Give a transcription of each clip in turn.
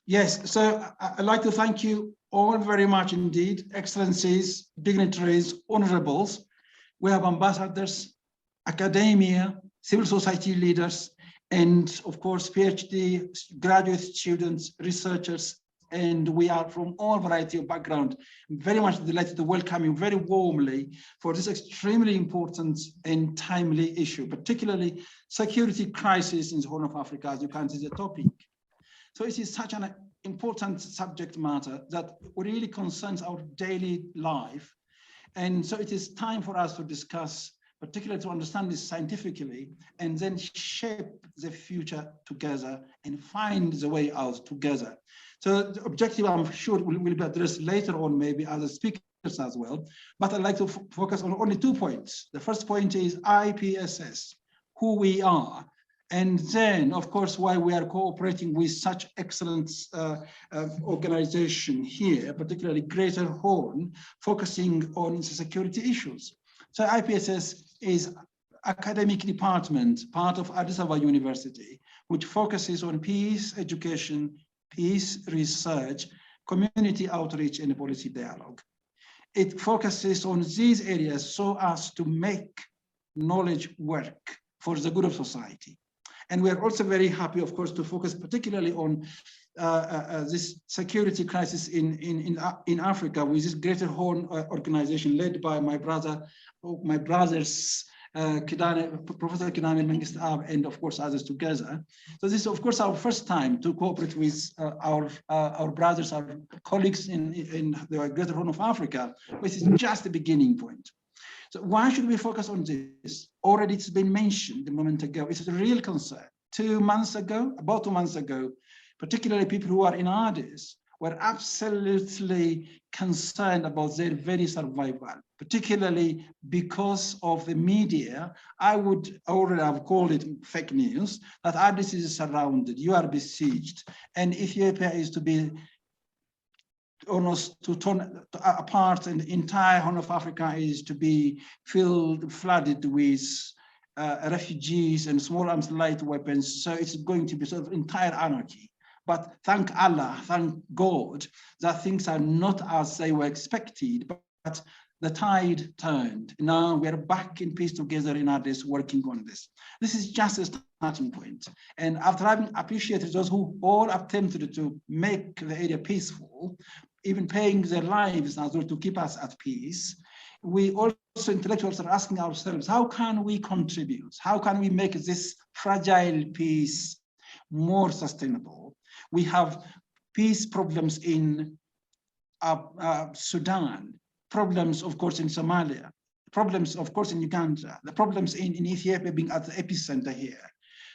Yes, so I'd like to thank you all very much indeed, excellencies, dignitaries, honorables. We have ambassadors, academia, civil society leaders, and of course, PhD graduate students, researchers, and we are from all variety of background. I'm very much delighted to welcome you very warmly for this extremely important and timely issue, particularly security crisis in the Horn of Africa, as you can see the topic. So it is such an important subject matter that really concerns our daily life. And so it is time for us to discuss, particularly to understand this scientifically, and then shape the future together and find the way out together. So the objective, I'm sure, will be addressed later on, maybe other speakers as well. But I'd like to focus on only 2 points. The first point is IPSS, who we are. And then, of course, why we are cooperating with such excellent organization here, particularly Greater Horn, focusing on security issues. So IPSS is academic department, part of Addis Ababa University, which focuses on peace education, peace research, community outreach, and policy dialogue. It focuses on these areas so as to make knowledge work for the good of society. And we are also very happy, of course, to focus particularly on this security crisis in Africa with this Greater Horn organization led by my brothers, Professor Kidane Mengistab, and of course others together. So this is, of course, our first time to cooperate with our brothers, our colleagues in the Greater Horn of Africa, which is just the beginning point. So why should we focus on this? Already it's been mentioned a moment ago. It's a real concern. About 2 months ago, particularly people who are in Addis were absolutely concerned about their very survival, particularly because of the media. I would already have called it fake news, that Addis is surrounded, you are besieged, and Ethiopia is to be almost to turn apart, and the entire Horn of Africa is to be flooded with refugees and small arms light weapons. So it's going to be sort of entire anarchy. But thank Allah, thank God, that things are not as they were expected, but the tide turned. Now we're back in peace together in Addis, working on this. This is just a starting point. And after having appreciated those who all attempted to make the area peaceful, even paying their lives as well to keep us at peace, we also intellectuals are asking ourselves, how can we contribute? How can we make this fragile peace more sustainable? We have peace problems in Sudan, problems, of course, in Somalia, problems, of course, in Uganda, the problems in Ethiopia being at the epicenter here.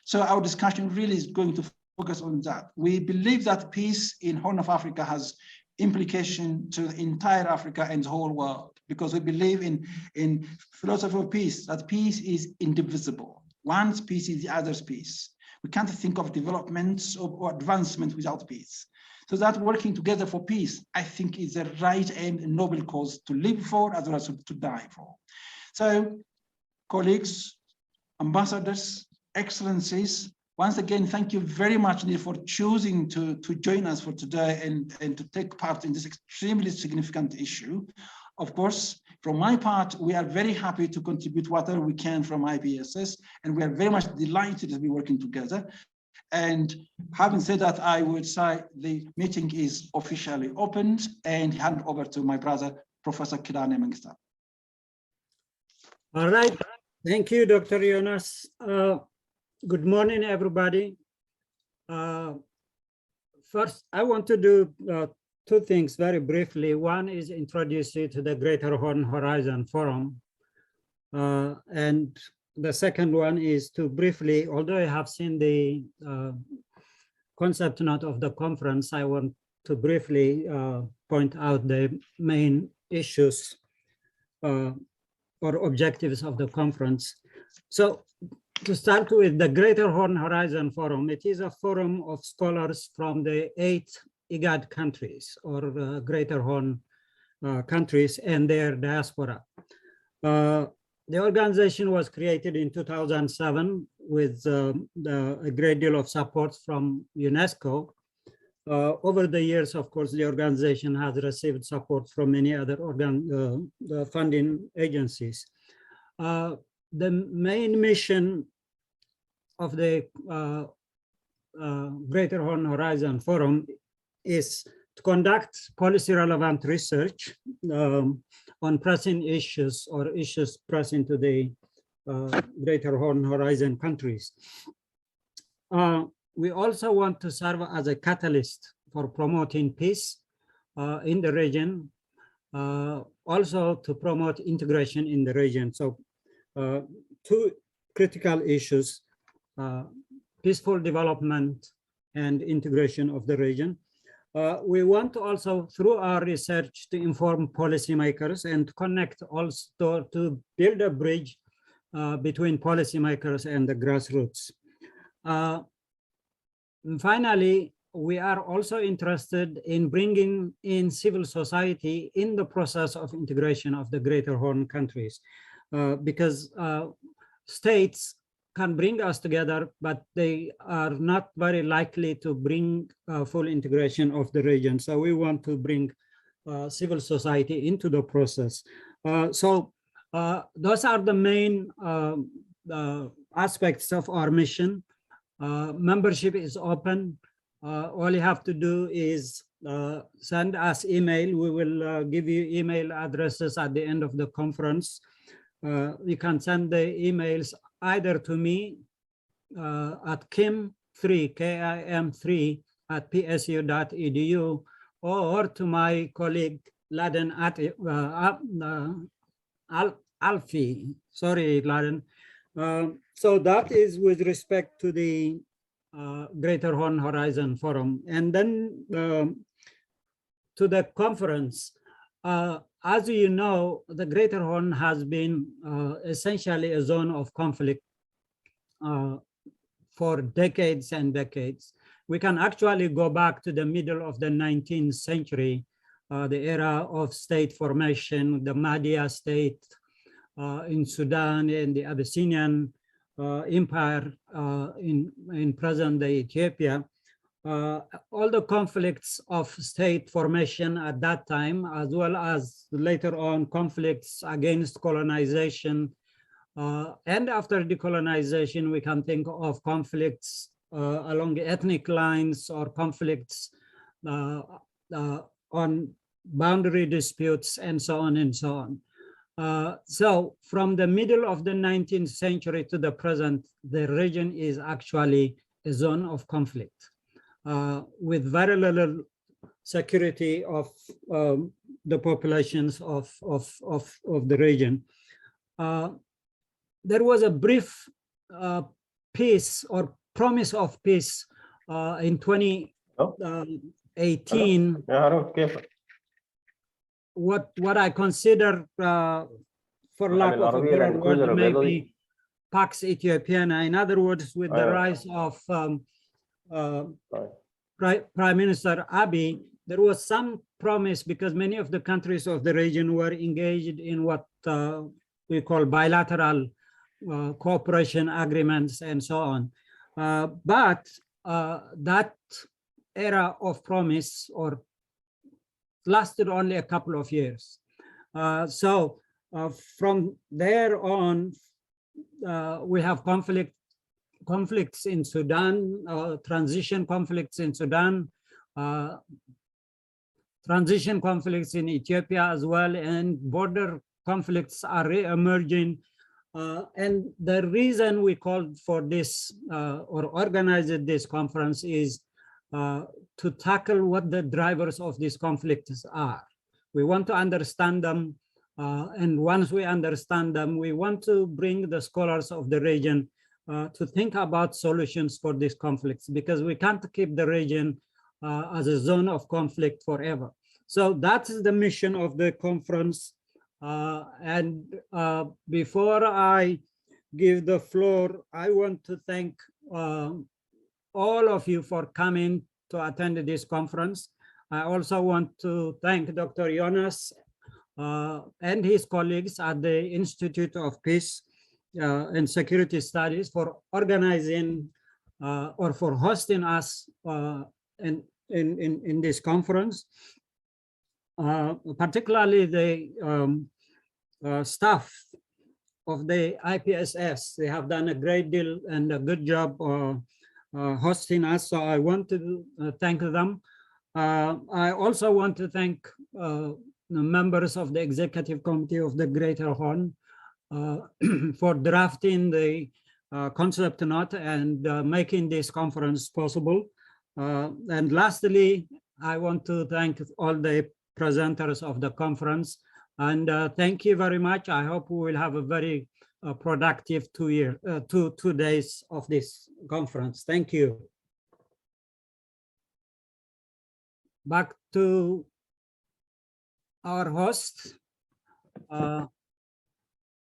So our discussion really is going to focus on that. We believe that peace in Horn of Africa has implication to the entire Africa and the whole world, because we believe in philosophy of peace, that peace is indivisible. One's peace is the other's peace. We can't think of development or advancement without peace. So that working together for peace, I think, is the right aim and noble cause to live for as well as to die for. So colleagues, ambassadors, excellencies, once again, thank you very much for choosing to join us for today and to take part in this extremely significant issue. Of course, from my part, we are very happy to contribute whatever we can from IPSS, and we are very much delighted to be working together. And having said that, I would say the meeting is officially opened and hand over to my brother, Professor Kidane Mengistab. All right. Thank you, Dr. Jonas. Good morning, everybody. First, I want to do 2 things very briefly. One is introduce you to the Greater Horn Horizon Forum. And the second one is to briefly, although I have seen the concept note of the conference, I want to briefly point out the main issues or objectives of the conference. So to start with, the Greater Horn Horizon Forum, it is a forum of scholars from the 8 IGAD countries or Greater Horn countries and their diaspora. The organization was created in 2007 with a great deal of support from UNESCO. over the years, of course, the organization has received support from many other funding agencies. The main mission of the Greater Horn Horizon Forum is to conduct policy relevant research on pressing issues or issues pressing to the Greater Horn Horizon countries. We also want to serve as a catalyst for promoting peace in the region, also to promote integration in the region. So two critical issues, peaceful development and integration of the region. We want to also, through our research, to inform policymakers and to connect also to build a bridge between policymakers and the grassroots. Finally, we are also interested in bringing in civil society in the process of integration of the Greater Horn countries, because states can bring us together, but they are not very likely to bring full integration of the region. So we want to bring civil society into the process. So those are the main aspects of our mission. Membership is open. All you have to do is send us email. We will give you email addresses at the end of the conference. You can send the emails either to me at kim3, KIM3 at psu.edu, or to my colleague Laden at Alfie. Sorry, Laden. So that is with respect to the Greater Horn Horizon Forum. And then to the conference. As you know, the Greater Horn has been essentially a zone of conflict for decades and decades. We can actually go back to the middle of the 19th century, the era of state formation, the Mahdiya state in Sudan and the Abyssinian Empire in present-day Ethiopia. All the conflicts of state formation at that time, as well as later on conflicts against colonization. And after decolonization, we can think of conflicts along ethnic lines or conflicts on boundary disputes and so on and so on. So from the middle of the 19th century to the present, the region is actually a zone of conflict. With very little security of the populations of the region. There was a brief peace or promise of peace in 2018. What I consider, for lack of a better word, maybe Pax Ethiopiana. In other words, with the rise of Prime Minister Abiy, there was some promise because many of the countries of the region were engaged in what we call bilateral cooperation agreements and so on. But that era of promise or lasted only a couple of years. So from there on, we have conflicts in Sudan, transition conflicts in Sudan, transition conflicts in Ethiopia as well, and border conflicts are re-emerging. And the reason we called for this or organized this conference is to tackle what the drivers of these conflicts are. We want to understand them, and once we understand them, we want to bring the scholars of the region to think about solutions for these conflicts, because we can't keep the region as a zone of conflict forever. So that is the mission of the conference. And before I give the floor, I want to thank all of you for coming to attend this conference. I also want to thank Dr. Jonas and his colleagues at the Institute of Peace and Security Studies for organizing or for hosting us and in this conference, particularly the staff of the IPSS. They have done a great deal and a good job hosting us, so I want to thank them. I also want to thank the members of the Executive Committee of the Greater Horn for drafting the concept note and making this conference possible. And lastly, I want to thank all the presenters of the conference, and thank you very much. I hope we will have a very productive 2 days of this conference. Thank you. Back to our host.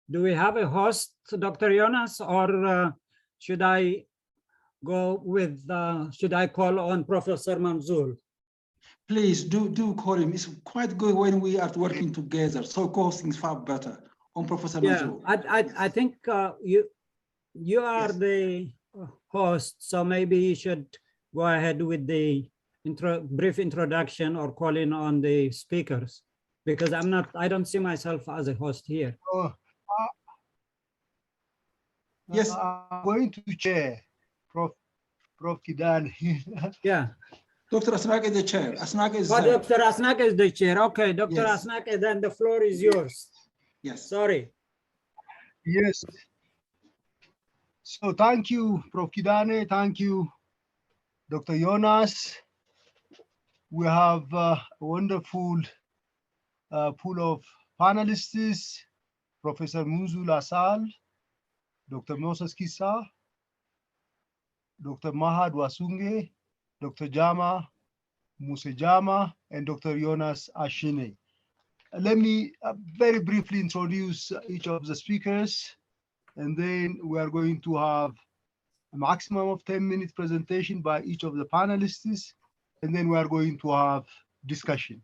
Do we have a host, Dr. Jonas, or should I go with, should I call on Professor Manzoor? Please do call him. It's quite good when we are working together. So call things far better on Professor Manzoor. I think you are the host, so maybe you should go ahead with the brief introduction or calling on the speakers, because I don't see myself as a host here. Yes, I'm going to chair Prof Kidane. Yeah. Dr. Asnaq is the chair. Asnaq is. Dr. Asnaq is the chair. Okay, Dr. Yes. Asnaq, then the floor is yours. Yes. Sorry. Yes. So thank you, Prof Kidane. Thank you, Dr. Jonas. We have a wonderful pool of panelists: Professor Munzul Asal, Dr. Moses Kissa, Dr. Mahad Wasunge, Dr. Jama Musejama, and Dr. Jonas Ashine. Let me very briefly introduce each of the speakers, and then we are going to have a maximum of 10-minute presentation by each of the panelists, and then we are going to have discussion.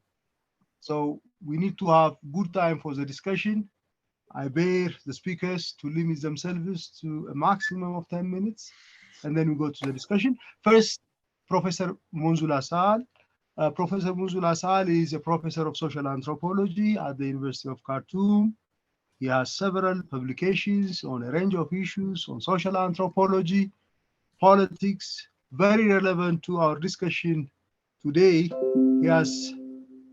So we need to have good time for the discussion. I bear the speakers to limit themselves to a maximum of 10 minutes, and then we go to the discussion. First, Professor Munzul Asal. Professor Munzul Asal is a professor of social anthropology at the University of Khartoum. He has several publications on a range of issues on social anthropology, politics, very relevant to our discussion today. He has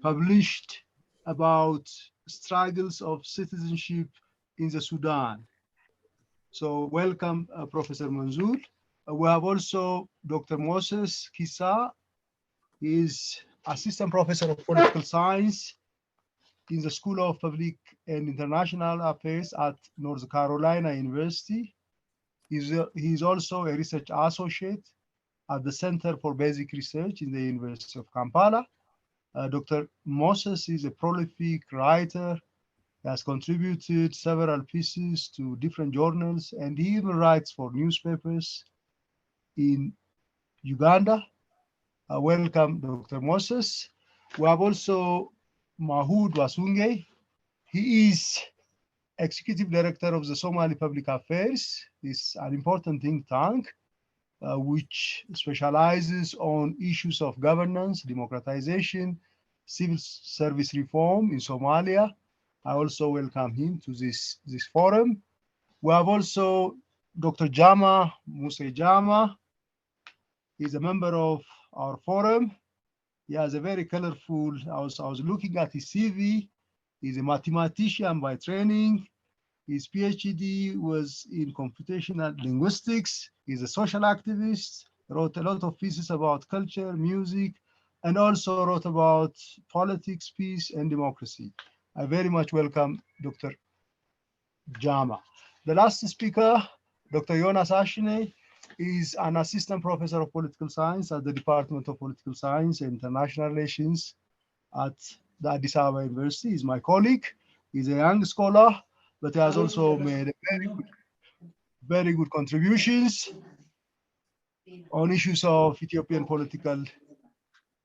published about struggles of citizenship in the Sudan. So welcome, Professor Manzoor. We have also Dr. Moses Kissa. He is Assistant Professor of Political Science in the School of Public and International Affairs at North Carolina University. He is also a research associate at the Center for Basic Research in the University of Kampala. Dr. Moses is a prolific writer. He has contributed several pieces to different journals, and he even writes for newspapers in Uganda. Welcome, Dr. Moses. We have also Mahud Wasunge. He is Executive Director of the Somali Public Affairs. It's an important think tank which specializes on issues of governance, democratization, civil service reform in Somalia. I also welcome him to this forum. We have also Dr. Jama Musejama. He's a member of our forum. He has a very colorful, I was looking at his CV. He's a mathematician by training. His PhD was in computational linguistics. He's a social activist, wrote a lot of pieces about culture, music, and also wrote about politics, peace, and democracy. I very much welcome Dr. Jama. The last speaker, Dr. Jonas Ashine, is an assistant professor of political science at the Department of Political Science and International Relations at the Addis Ababa University. He's my colleague. He's a young scholar, but he has also made very good contributions on issues of Ethiopian political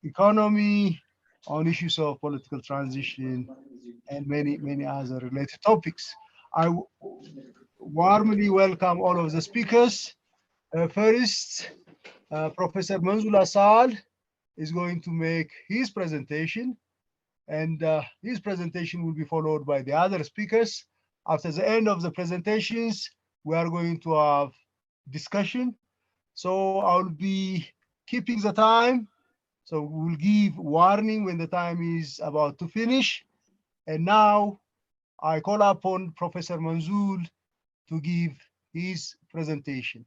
economy, on issues of political transition, and many other related topics. I warmly welcome all of the speakers. First, Professor Munzul Asal. is going to make his presentation, and his presentation will be followed by the other speakers. After the end of the presentations, we are going to have discussion. So I'll be keeping the time. So we'll give warning when the time is about to finish. And now I call upon Professor Manzoor to give his presentation.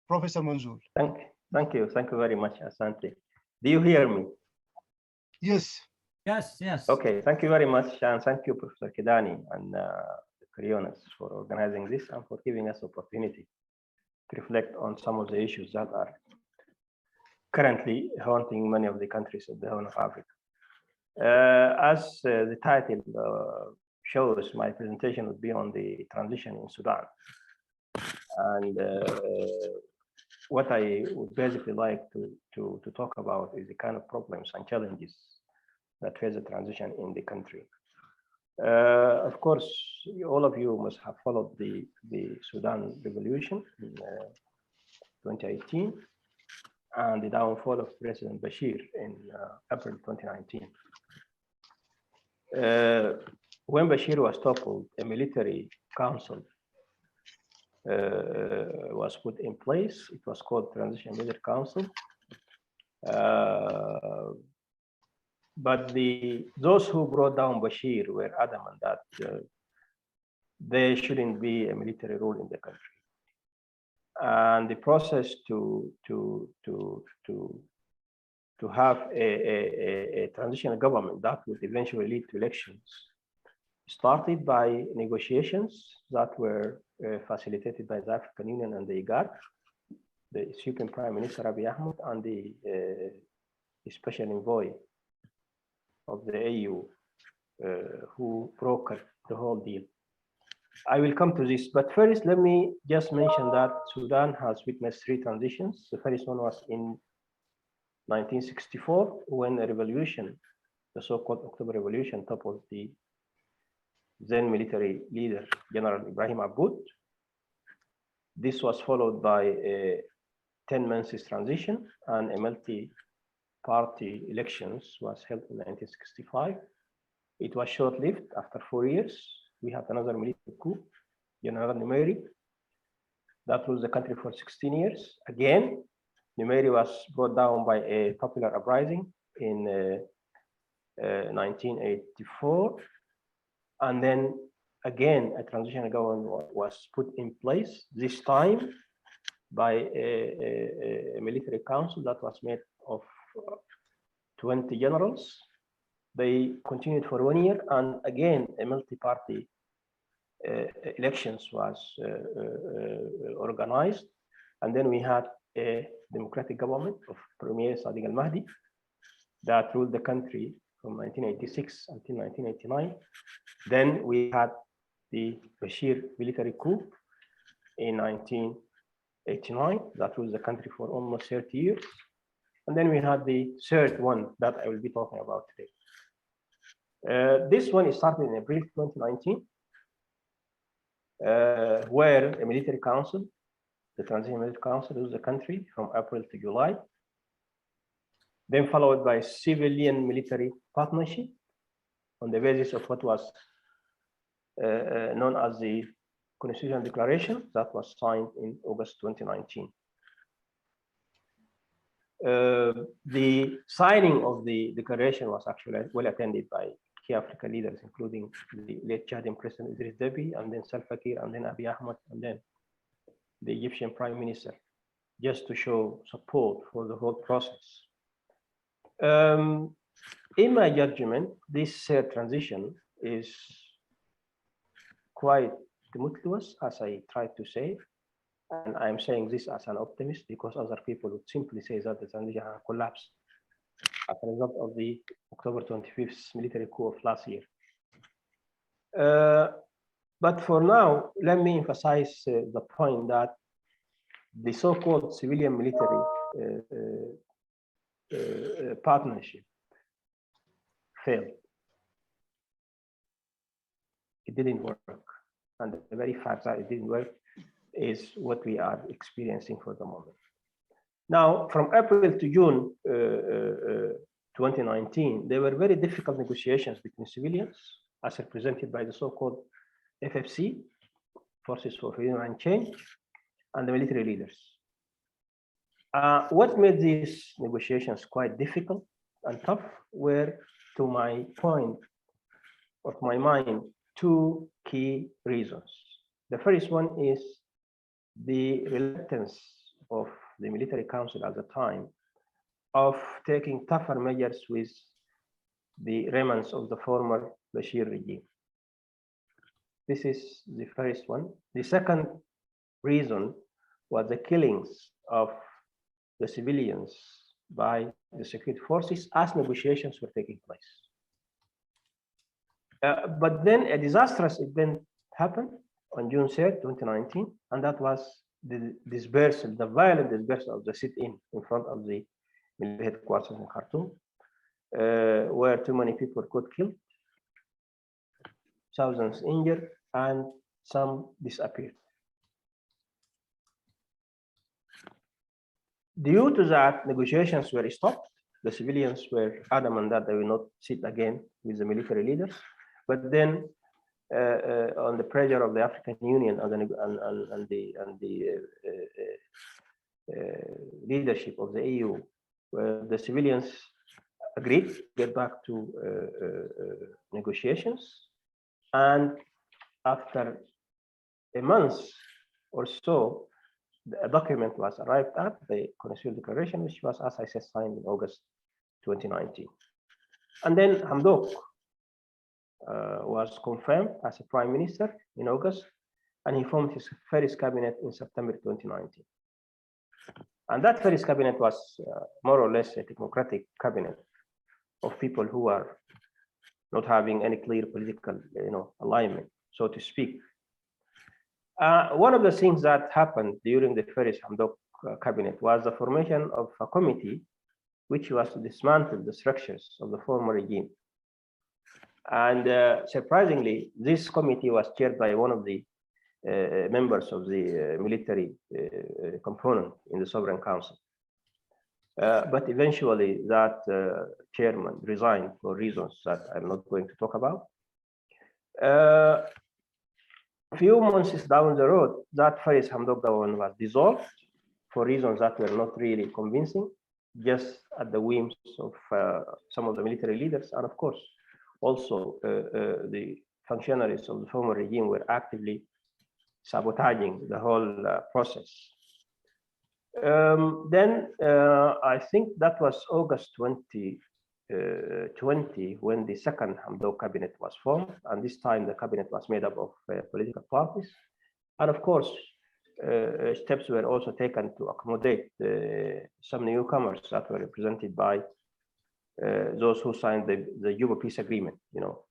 Professor Manzoor. Thank you very much, Asante. Do you hear me? Yes. Yes, yes. Okay, thank you very much, and thank you, Professor Kidani and Dr. Yonas, for organizing this and for giving us opportunity to reflect on some of the issues that are currently haunting many of the countries of the Horn of Africa. As the title shows, my presentation would be on the transition in Sudan. And what I would basically like to talk about is the kind of problems and challenges that face the transition in the country. Of course, all of you must have followed the Sudan revolution in 2018 and the downfall of President Bashir in April 2019. When Bashir was toppled, a military council was put in place. It was called Transition Military Council. But those who brought down Bashir were adamant that there shouldn't be a military rule in the country. And the process to have a transitional government that would eventually lead to elections started by negotiations that were facilitated by the African Union and the IGAD, the Ethiopian Prime Minister Abiy Ahmed, and the special envoy of the AU, who brokered the whole deal. I will come to this, but first let me just mention that Sudan has witnessed 3 transitions. The first one was in 1964, when a revolution, the so-called October Revolution, toppled the then military leader, General Ibrahim Aboud. This was followed by a 10-month transition, and a multi-party elections was held in 1965. It was short-lived. After 4 years, we had another military coup, General Numeri, that ruled the country for 16 years. Again, Numeri was brought down by a popular uprising in 1984. And then again, a transitional government was put in place, this time by a military council that was made of 20 generals. They continued for 1 year, and again, a multi-party elections was organized. And then we had a democratic government of Premier Sadiq al-Mahdi that ruled the country from 1986 until 1989. Then we had the Bashir military coup in 1989 that ruled the country for almost 30 years. And then we had the third one that I will be talking about today. This one is started in April 2019, where a military council, the Transition Military Council, ruled the country from April to July. Then followed by civilian military partnership on the basis of what was known as the Constitutional Declaration that was signed in August 2019. The signing of the declaration was actually well attended by key African leaders, including the late Chadian President Idriss Deby, and then Salva Kiir, and then Abiy Ahmed, and then the Egyptian Prime Minister, just to show support for the whole process. In my judgment, this transition is quite tumultuous, as I tried to say, and I'm saying this as an optimist because other people would simply say that the transition has collapsed as a result of the October 25th military coup of last year. But for now, let me emphasize the point that the so-called civilian military partnership failed. It didn't work. And the very fact that it didn't work is what we are experiencing for the moment. Now, from April to June 2019, there were very difficult negotiations between civilians, as represented by the so-called FFC, Forces for Freedom and Change, and the military leaders. What made these negotiations quite difficult and tough were, to my point of my mind, two key reasons. The first one is the reluctance of the military council at the time of taking tougher measures with the remnants of the former Bashir regime. This is the first one. The second reason was the killings of the civilians by the security forces as negotiations were taking place. But then a disastrous event happened on June 3rd, 2019, and that was the dispersal, the violent dispersal of the sit-in front of the military headquarters in Khartoum, where too many people got killed, thousands injured, and some disappeared. Due to that, negotiations were stopped. The civilians were adamant that they will not sit again with the military leaders. But then, on the pressure of the African Union and the leadership of the EU, the civilians agreed to get back to negotiations. And after a month or so, a document was arrived at, the Constitutional Declaration, which was, as I said, signed in August 2019. And then Hamdok was confirmed as a prime minister in August, and he formed his first cabinet in September 2019. And that first cabinet was more or less a technocratic cabinet of people who are not having any clear political, alignment, so to speak. One of the things that happened during the first Hamdok cabinet was the formation of a committee which was to dismantle the structures of the former regime. And surprisingly, this committee was chaired by one of the members of the military component in the Sovereign Council. But eventually that chairman resigned for reasons that I'm not going to talk about. A few months down the road, that first Hamdok government was dissolved for reasons that were not really convincing, just at the whims of some of the military leaders. And of course, also the functionaries of the former regime were actively sabotaging the whole process. Then I think that was August 2020 when the second Hamdok cabinet was formed, and this time the cabinet was made up of political parties. And of course, steps were also taken to accommodate some newcomers that were represented by those who signed the Juba Peace Agreement,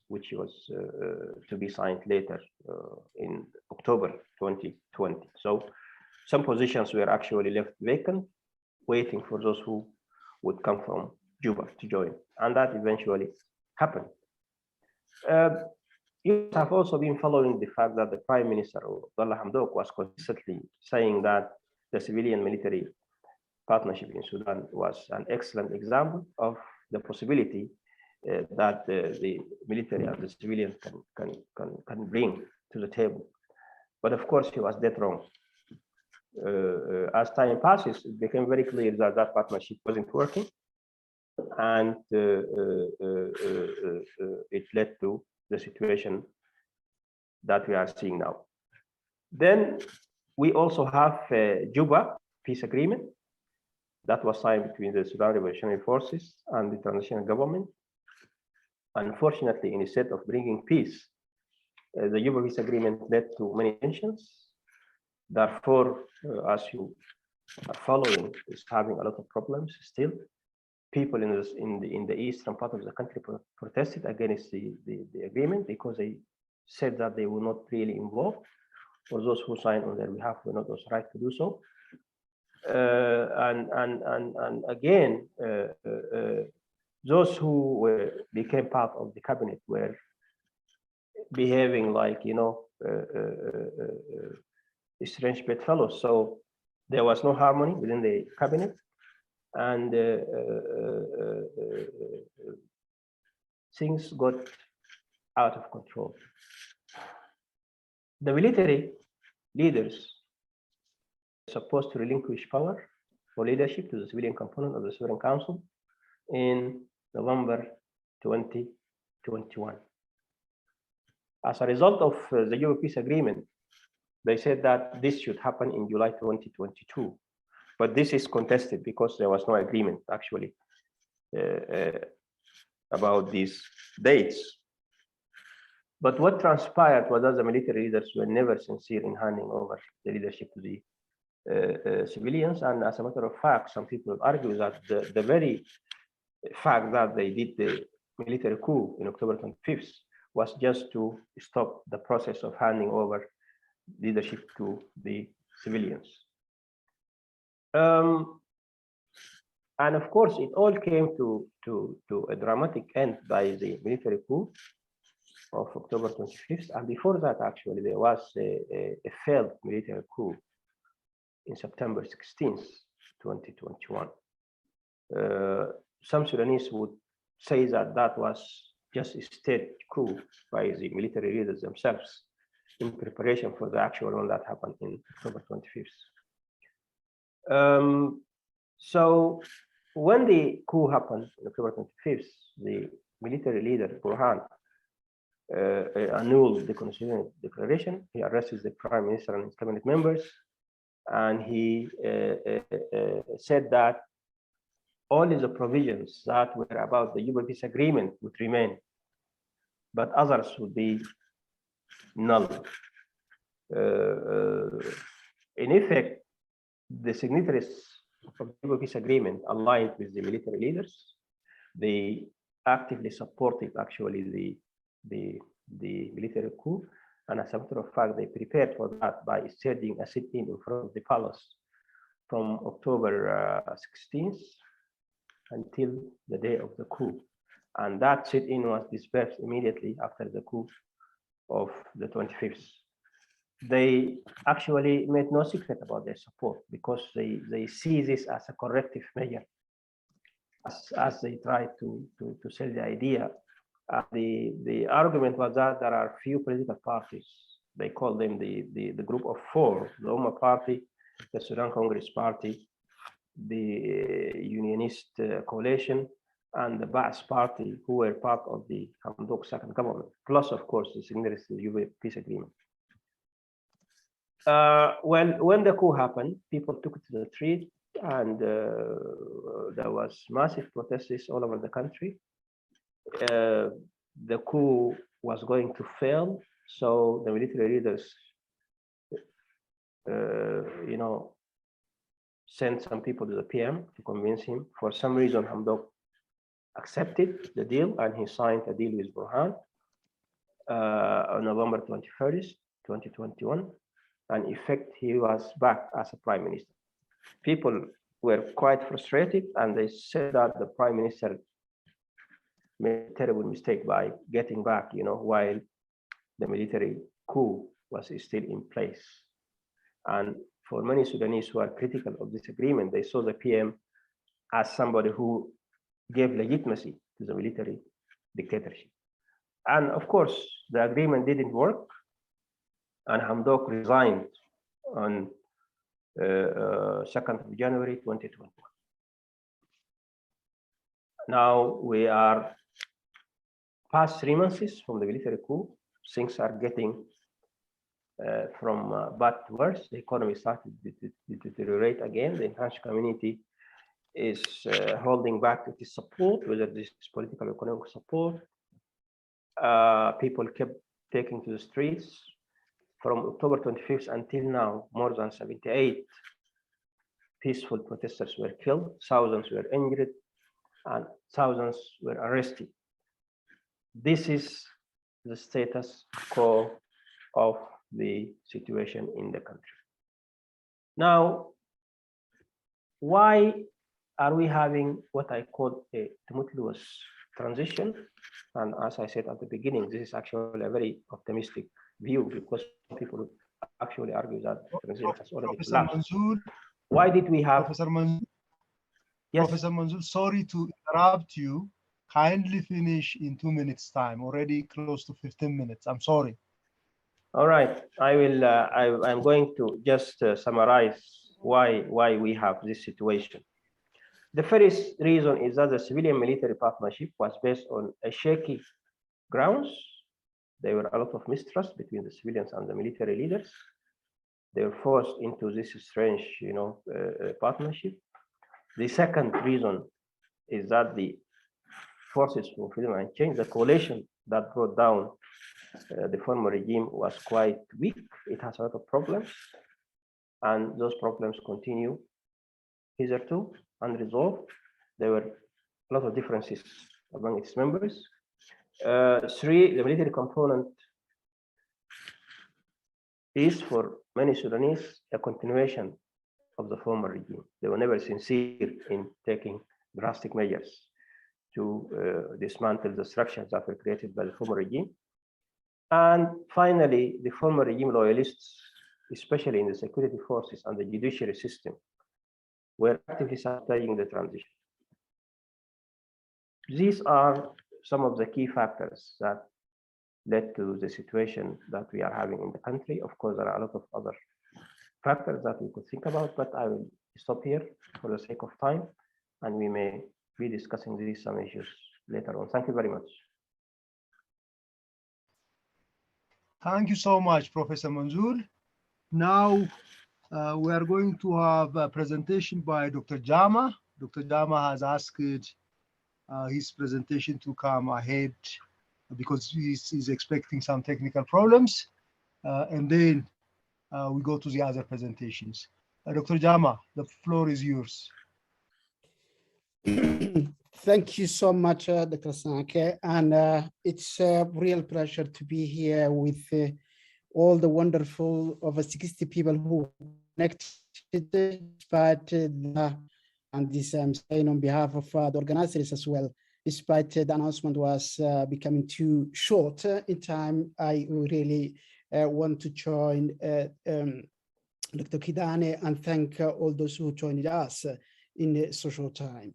which was to be signed later in October 2020. So some positions were actually left vacant, waiting for those who would come from Juba to join, and that eventually happened. You have also been following the fact that the Prime Minister, Abdullah Hamdok, was consistently saying that the civilian-military partnership in Sudan was an excellent example of the possibility that the military and the civilians can bring to the table. But of course, he was dead wrong. As time passes, it became very clear that that partnership wasn't working, and it led to the situation that we are seeing now. Then we also have Juba Peace Agreement that was signed between the Sudan Revolutionary Forces and the transitional government. Unfortunately, instead of bringing peace, the Juba Peace Agreement led to many tensions. Therefore, as you are following, is having a lot of problems still. People in the eastern part of the country protested against the agreement because they said that they were not really involved, or those who signed on their behalf were not authorized to do so. And again, those who became part of the cabinet were behaving like strange bedfellows. So there was no harmony within the cabinet. and things got out of control. The military leaders are supposed to relinquish power for leadership to the civilian component of the Sovereign Council in November 2021. As a result of the Juba Peace Agreement, they said that this should happen in July 2022. But this is contested because there was no agreement actually about these dates. But what transpired was that the military leaders were never sincere in handing over the leadership to the civilians. And as a matter of fact, some people argue that the very fact that they did the military coup in October 25th was just to stop the process of handing over leadership to the civilians. And of course, it all came to a dramatic end by the military coup of October 25th. And before that, actually, there was a failed military coup in September 16th, 2021. Some Sudanese would say that that was just a state coup by the military leaders themselves in preparation for the actual one that happened in October 25th. So when the coup happened on October 25th, the military leader, Burhan, annulled the Constitutional Declaration. He arrested the Prime Minister and his cabinet members, and he said that only the provisions that were about the Juba Peace Agreement would remain, but others would be null. In effect, the signatories of the Juba Peace Agreement aligned with the military leaders. They actively supported actually the military coup, and as a matter of fact, they prepared for that by staging a sit-in in front of the palace from October 16th until the day of the coup. And that sit-in was dispersed immediately after the coup of the 25th. They actually made no secret about their support because they see this as a corrective measure as they try to sell the idea. The argument was that there are few political parties. They call them the group of four: the Umma Party, the Sudan Congress Party, the Unionist Coalition, and the Baas Party, who were part of the Hamdok second government, plus, of course, the signatories to the Juba Peace Agreement. When the coup happened, people took to the street, and there was massive protests all over the country. The coup was going to fail, so the military leaders, sent some people to the PM to convince him. For some reason, Hamdok accepted the deal, and he signed a deal with Burhan on November 21st, 2021. And in fact, he was back as a prime minister. People were quite frustrated, and they said that the prime minister made a terrible mistake by getting back, while the military coup was still in place. And for many Sudanese who are critical of this agreement, they saw the PM as somebody who gave legitimacy to the military dictatorship. And of course, the agreement didn't work, and Hamdok resigned on 2nd of January 2021. Now we are past 3 months from the military coup. Things are getting from bad to worse. The economy started to deteriorate again. The entrenched community is holding back its support, whether this is political or economic support. People kept taking to the streets. From October 25th until now, more than 78 peaceful protesters were killed, thousands were injured, and thousands were arrested. This is the status quo of the situation in the country. Now, why are we having what I call a tumultuous transition? And as I said at the beginning, this is actually a very optimistic view, because people actually argue that the transition has already collapsed. Mansour, Why did we have? Professor Mansour, Yes. Professor Manzoor, sorry to interrupt you. Kindly finish in 2 minutes time, already close to 15 minutes. I'm sorry. All right, I will. I'm going to just summarize why we have this situation. The first reason is that the civilian-military partnership was based on a shaky grounds. There were a lot of mistrust between the civilians and the military leaders. They were forced into this strange, partnership. The second reason is that the forces for freedom and change, the coalition that brought down the former regime, was quite weak. It has a lot of problems, and those problems continue hitherto unresolved. There were a lot of differences among its members. Three, the military component is for many Sudanese a continuation of the former regime. They were never sincere in taking drastic measures to dismantle the structures that were created by the former regime. And finally, the former regime loyalists, especially in the security forces and the judiciary system, were actively sabotaging the transition. These are some of the key factors that led to the situation that we are having in the country. Of course, there are a lot of other factors that we could think about, but I will stop here for the sake of time, and we may be discussing these some issues later on. Thank you very much. Thank you so much, Professor Manzoor. Now we are going to have a presentation by Dr. Jama. Dr. Jama has asked his presentation to come ahead because he's expecting some technical problems. And then we go to the other presentations. Dr. Jama, the floor is yours. Thank you so much, Dr. Sanke. And it's a real pleasure to be here with all the wonderful over 60 people who connected, despite and this I'm saying on behalf of the organizers as well, despite the announcement was becoming too short in time, I really want to join Dr. Kidane and thank all those who joined us in so short time.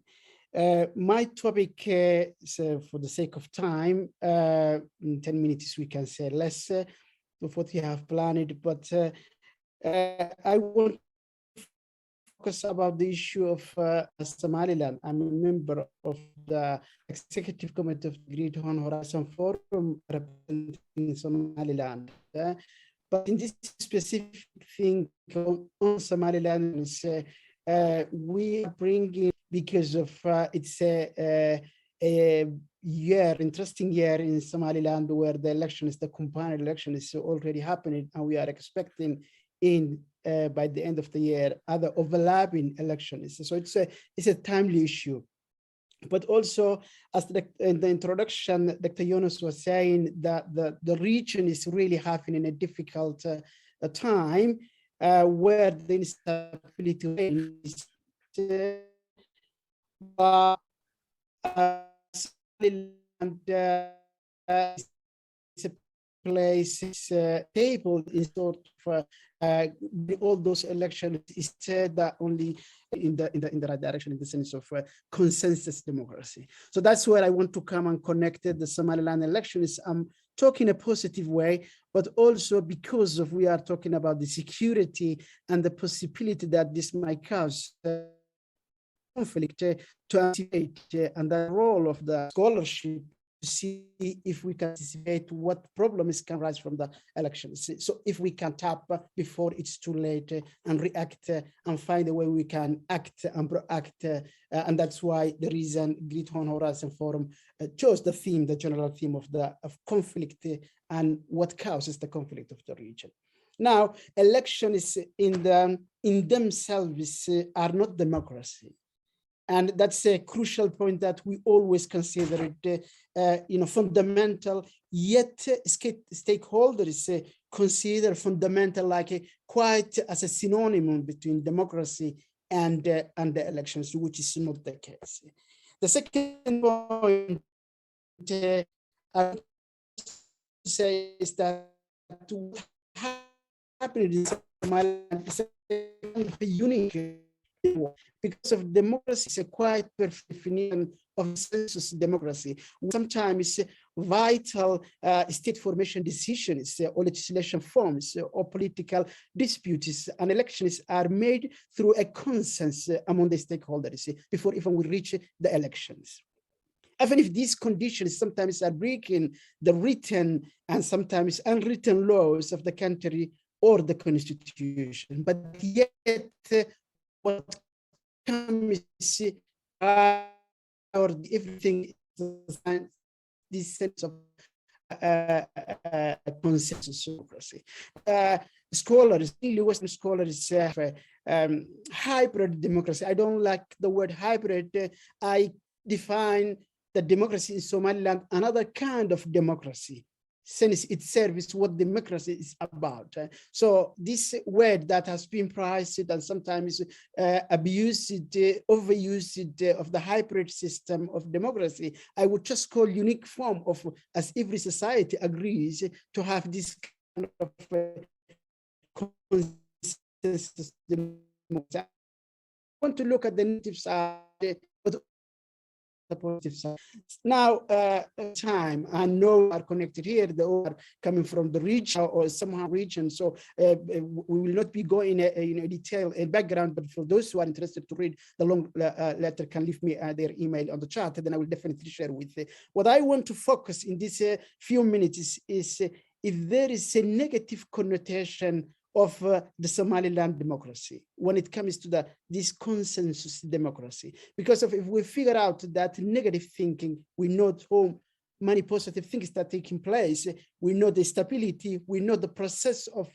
My topic, for the sake of time, in 10 minutes we can say less of what we have planned, but I want to focus about the issue of Somaliland. I'm a member of the Executive Committee of the Great Horn Horizon Forum representing Somaliland. But in this specific thing on Somaliland, we are bringing, because of it's a interesting year in Somaliland where the election is, the combined election is already happening, and we are expecting by the end of the year other overlapping elections. So it's a timely issue. But also, as in the introduction, Dr. Yunus was saying that the region is really having in a difficult time where the instability reigns. And it's a place, it's a table is sort of all those elections is that only in the right direction in the sense of consensus democracy. So that's where I want to come and connect the Somaliland elections. I'm talking a positive way, but also because of we are talking about the security and the possibility that this might cause conflict to anticipate and the role of the scholarship to see if we can anticipate what problems can rise from the elections. So if we can tap before it's too late and react and find a way we can act and proact. And that's why the reason Great Horn Horizon Forum chose the theme, the general theme of conflict and what causes the conflict of the region. Now, elections in themselves are not democracy. And that's a crucial point that we always consider it, fundamental, yet stakeholders consider fundamental like quite as a synonym between democracy and the elections, which is not the case. The second point I want to say is that what happened in Somaliland is a unique because of democracy is a quite perfect definition of census democracy. Sometimes vital state formation decisions or legislation forms or political disputes and elections are made through a consensus among the stakeholders before even we reach the elections. Even if these conditions sometimes are breaking the written and sometimes unwritten laws of the country or the constitution, but yet what comes or everything is this sense of consensus democracy. Scholars, Western scholars say hybrid democracy. I don't like the word hybrid. I define the democracy in Somaliland another kind of democracy, since it serves what democracy is about. So this word that has been prized and sometimes abused, overused of the hybrid system of democracy, I would just call unique form of, as every society agrees to have this kind of consensus democracy. I want to look at the negative side, but the positive side. Now, time, I know are connected here, they are coming from the region or somehow region, so we will not be going in detail in background, but for those who are interested to read the long letter can leave me their email on the chat, then I will definitely share with you. What I want to focus in this few minutes is if there is a negative connotation of the Somaliland democracy when it comes to this consensus democracy. Because if we figure out that negative thinking, we know how many positive things that are taking place, we know the stability, we know the process of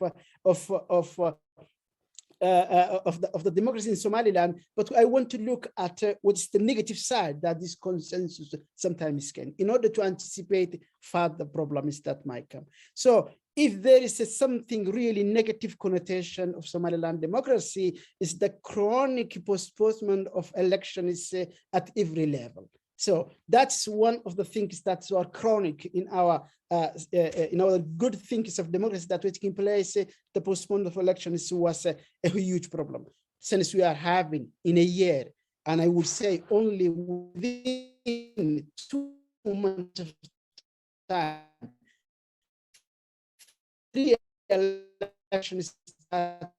the democracy in Somaliland, but I want to look at what's the negative side that this consensus sometimes can, in order to anticipate further problems that might come. So if there is something really negative connotation of Somaliland democracy, is the chronic postponement of elections at every level. So that's one of the things that are chronic in our good things of democracy that were taking place. The postponement of elections was a huge problem since we are having in a year, and I would say only within 2 months of time, 3 elections that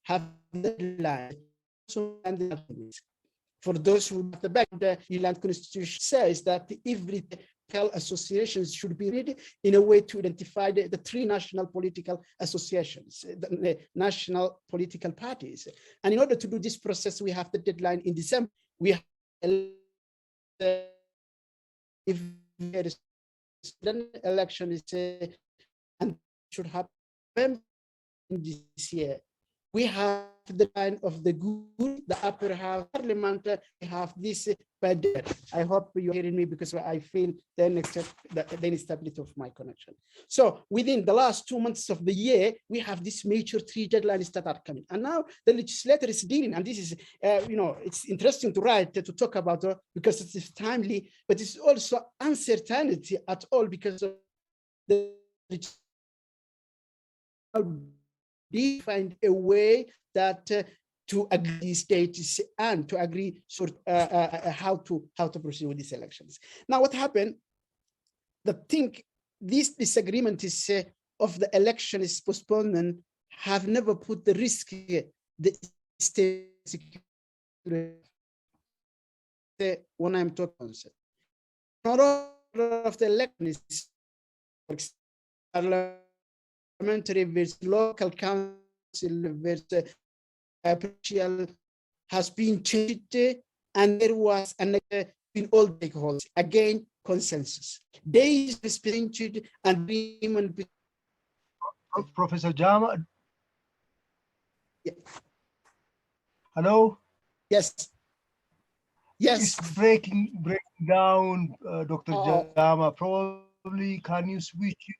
have deadline. For those who at the back, the land constitution says that every political associations should be read in a way to identify the 3 national political associations, the national political parties. And in order to do this process, we have the deadline in December. We have if there is an election is and should happen this year. We have the line of the good, the upper house parliament, we have this budget. I hope you're hearing me because I feel the instability of my connection. So within the last 2 months of the year, we have these major 3 deadlines that are coming. And now the legislator is dealing, and this is, it's interesting to write, to talk about because it is timely, but it's also uncertainty at all because of the find a way that to agree states and to agree how to proceed with these elections. Now, what happened? This disagreement is of the elections postponement have never put the risk the state security when I'm talking. Not all of the elections parliamentary versus local council versus provincial has been changed, and there was another in all stakeholders. Again, consensus. Days changed and agreement. Professor Jama. Yeah. Hello. Yes. Yes. It's breaking down, Dr. Jama. Probably can you switch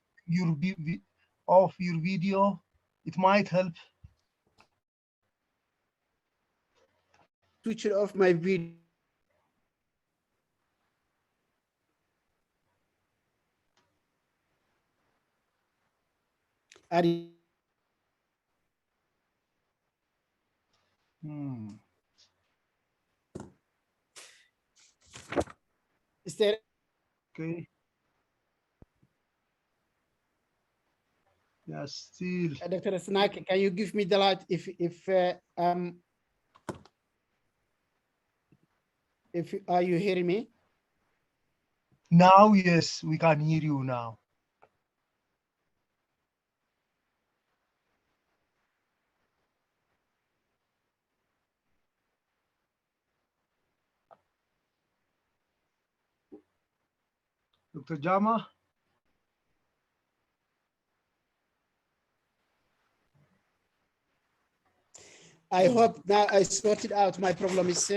off your video? It might help. Switch it off my video. Hmm. there, Okay. Yeah, still. Dr. Snack, can you give me the light if are you hearing me? Now, yes, we can hear you now. Dr. Jama? I hope now I sorted out my problem is,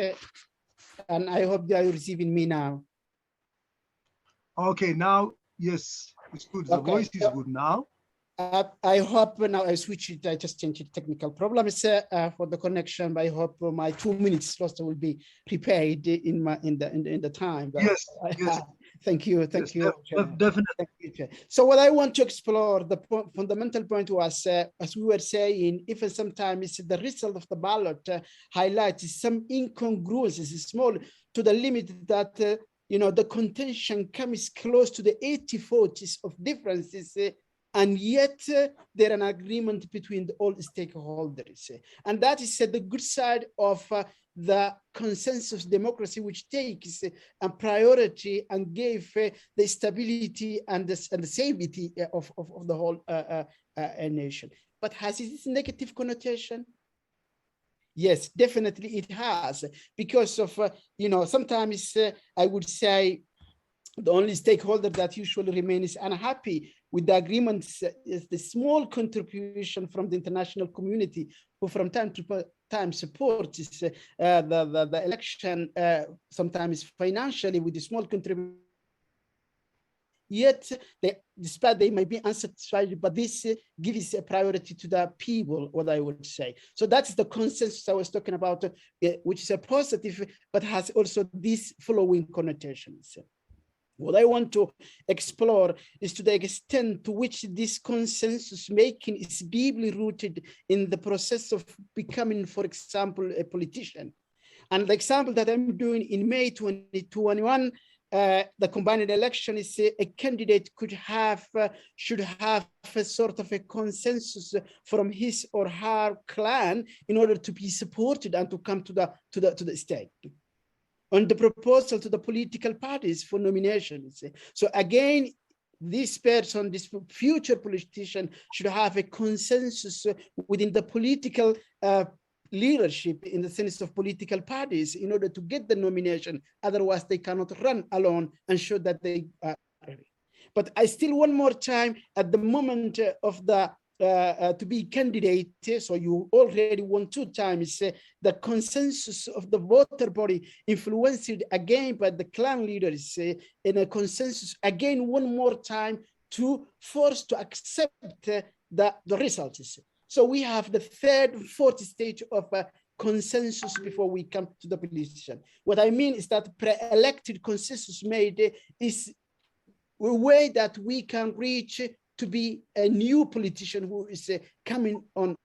and I hope they are receiving me now. Okay, now, yes, it's good. The Okay. voice is good now. I hope now I switch it. I just changed the technical problems for the connection. But I hope my 2 minutes lost will be prepared in the time. But Yes, yes. Thank you. Yes, You. definitely. Thank you, Chair. So what I want to explore, the fundamental point was, as we were saying, even sometimes the result of the ballot highlights some incongruences, small to the limit that the contention comes close to the 80-40s of differences. And yet there an agreement between all stakeholders. And that is the good side of the consensus democracy, which takes a priority and gave the stability and the safety of the whole nation. But has it this negative connotation? Yes, definitely it has, because of, sometimes I would say the only stakeholder that usually remains unhappy with the agreements is the small contribution from the international community, who from time to time supports the election, sometimes financially with a small contribution. Yet, despite they may be unsatisfied, but this gives a priority to the people, what I would say. So that's the consensus I was talking about, which is a positive, but has also these following connotations. What I want to explore is to the extent to which this consensus making is deeply rooted in the process of becoming, for example, a politician. And the example that I'm doing in May 2021, the combined election is a candidate should have a sort of a consensus from his or her clan in order to be supported and to come to the state on the proposal to the political parties for nominations. So again, this person, this future politician, should have a consensus within the political leadership, in the sense of political parties, in order to get the nomination. Otherwise, they cannot run alone and show that they are ready. But I still, one more time, at the moment of the to be candidate, so you already won 2 times, the consensus of the voter body influenced again by the clan leaders in a consensus again one more time to force to accept the results. So we have the 3rd, 4th stage of consensus before we come to the politician. What I mean is that pre-elected consensus made is a way that we can reach to be a new politician who is coming on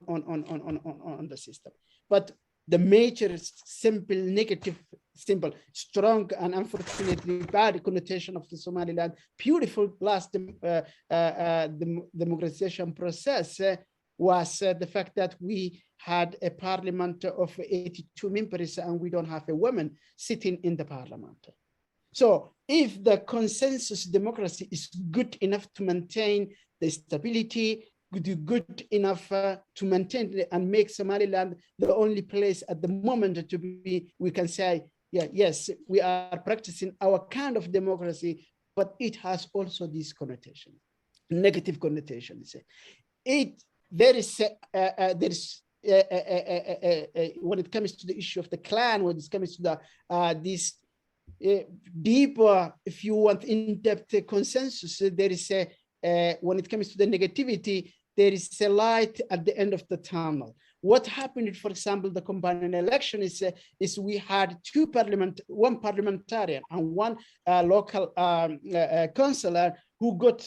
the system. But the major, simple, negative, simple, strong, and unfortunately bad connotation of the Somaliland beautiful last democratization process was the fact that we had a parliament of 82 members and we don't have a woman sitting in the parliament. So if the consensus democracy is good enough to maintain the stability, good enough to maintain and make Somaliland the only place at the moment to be, we can say, yeah, yes, we are practicing our kind of democracy, but it has also these connotations, negative connotations. There is when it comes to the issue of the clan, when it comes to the this deeper, if you want, in-depth consensus, there is when it comes to the negativity, there is a light at the end of the tunnel. What happened, for example, the combined election is we had one parliamentarian and one local councillor who got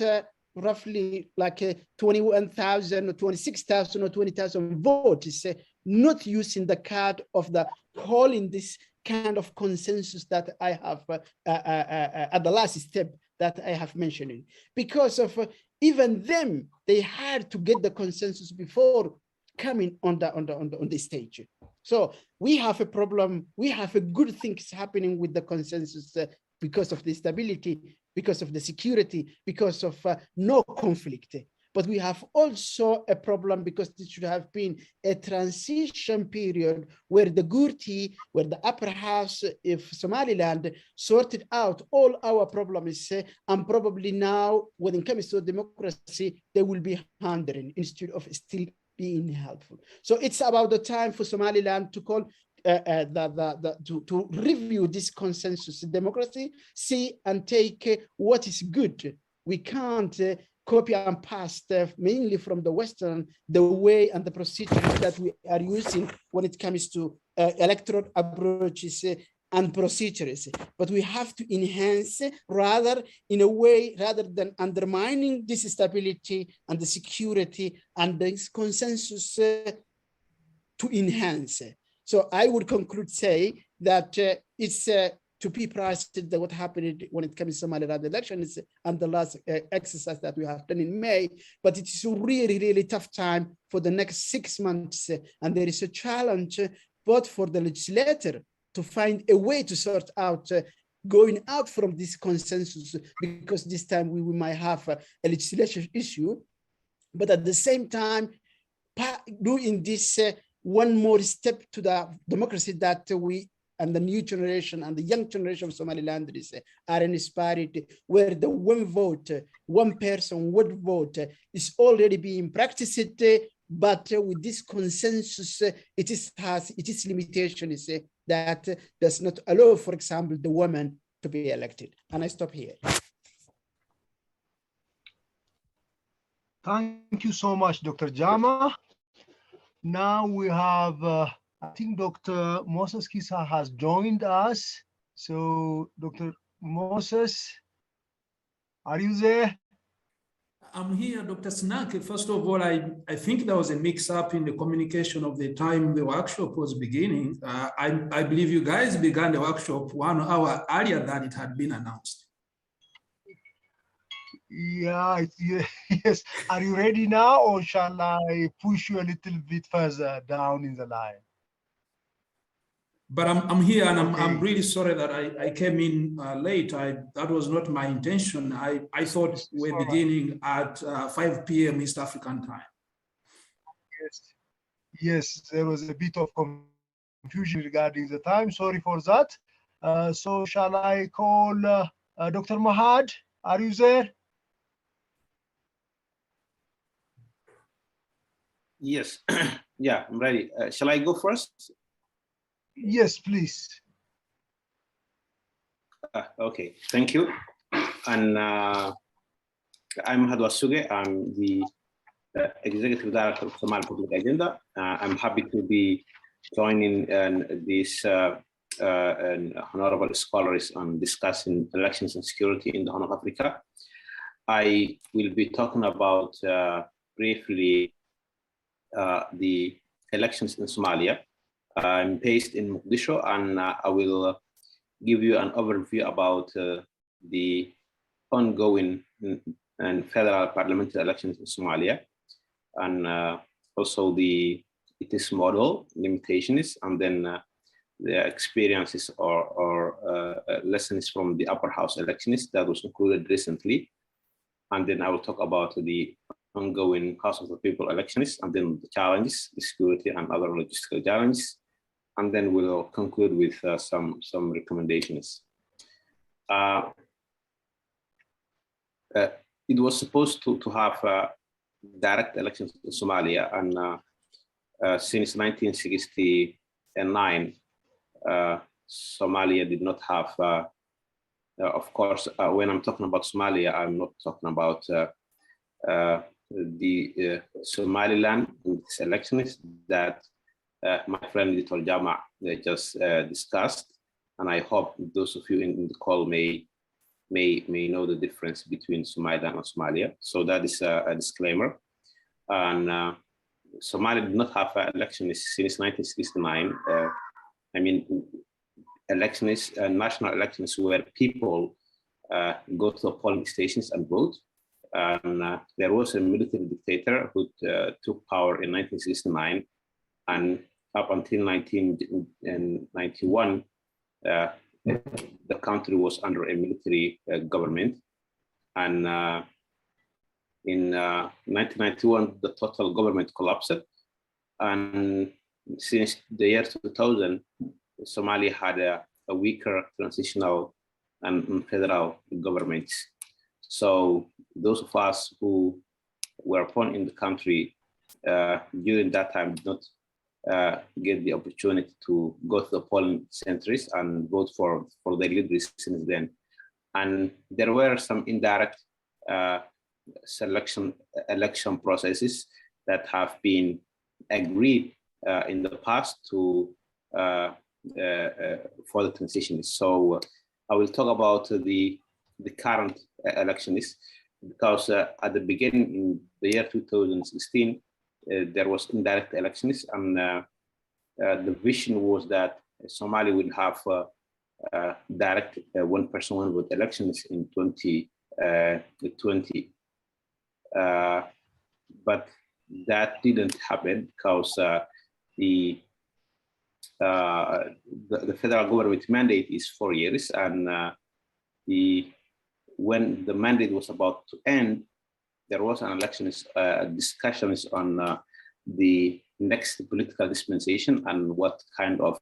roughly like 21,000 or 26,000 or 20,000 votes, not using the card of the polling this kind of consensus that I have at the last step that I have mentioned, because of even them, they had to get the consensus before coming on the stage. So we have a problem. We have a good things happening with the consensus because of the stability, because of the security, because of no conflict. But we have also a problem because this should have been a transition period where the Gurti, where the upper house of Somaliland sorted out all our problems, and probably now when it comes to democracy, they will be hindering instead of still being helpful. So it's about the time for Somaliland to call to review this consensus democracy, see and take what is good. We can't copy and paste mainly from the Western, the way and the procedures that we are using when it comes to electoral approaches and procedures. But we have to enhance rather in a way, rather than undermining this stability and the security and this consensus to enhance. So I would conclude say that it's to be priced that what happened when it comes to Somaliland elections and the last exercise that we have done in May, but it's a really, really tough time for the next 6 months. And there is a challenge both for the legislator to find a way to sort out going out from this consensus, because this time we might have a legislation issue, but at the same time, doing this one more step to the democracy that we and the new generation and the young generation of Somalilanders are inspired, where the one vote, one person would vote is already being practiced, but with this consensus, it is limitations that does not allow, for example, the woman to be elected. And I stop here. Thank you so much, Dr. Jama. Now we have, I think Dr. Moses Kisa has joined us. So Dr. Moses, are you there? I'm here, Dr. Snack. First of all, I think there was a mix-up in the communication of the time the workshop was beginning. I believe you guys began the workshop 1 hour earlier than it had been announced. Yeah, yes. Are you ready now, or shall I push you a little bit further down in the line? But I'm here, and Okay. I'm really sorry that I came in late. That was not my intention. I thought we were beginning at 5 p.m. East African time. Yes, there was a bit of confusion regarding the time. Sorry for that. So shall I call Dr. Mahad? Are you there? Yes, yeah, I'm ready. Shall I go first? Yes, please. Okay, thank you. And I'm Mahad Wasuge. I'm the Executive Director of Somali Public Agenda. I'm happy to be joining these honorable scholars on discussing elections and security in the Horn of Africa. I will be talking about briefly the elections in Somalia. I'm based in Mogadishu, and I will give you an overview about the ongoing and federal parliamentary elections in Somalia, and also its model, limitations, and then the experiences or lessons from the upper house elections that was concluded recently. And then I will talk about the ongoing House of the People elections, and then the challenges, the security and other logistical challenges. And then we'll conclude with some recommendations. It was supposed to have direct elections in Somalia, and since 1969, Somalia did not have, of course, when I'm talking about Somalia, I'm not talking about the Somaliland in this elections that my friend Dr. Jama just discussed, and I hope those of you in the call may know the difference between Somaliland and Somalia. So that is a disclaimer. And Somalia did not have elections since 1969. I mean, elections, national elections, where people go to the polling stations and vote. And there was a military dictator who took power in 1969, and up until 1991, the country was under a military government. And in 1991, the total government collapsed. And since the year 2000, Somalia had a weaker transitional and federal governments. So those of us who were born in the country during that time did not get the opportunity to go to the polling centers and vote for their leaders since then. And there were some indirect election processes that have been agreed in the past to for the transition. So I will talk about the current elections, because at the beginning in the year 2016, there was indirect elections, and the vision was that Somalia will have direct one person, one vote elections in 2020. But that didn't happen because the federal government mandate is 4 years, and when the mandate was about to end, there was an elections discussions on the next political dispensation and what kind of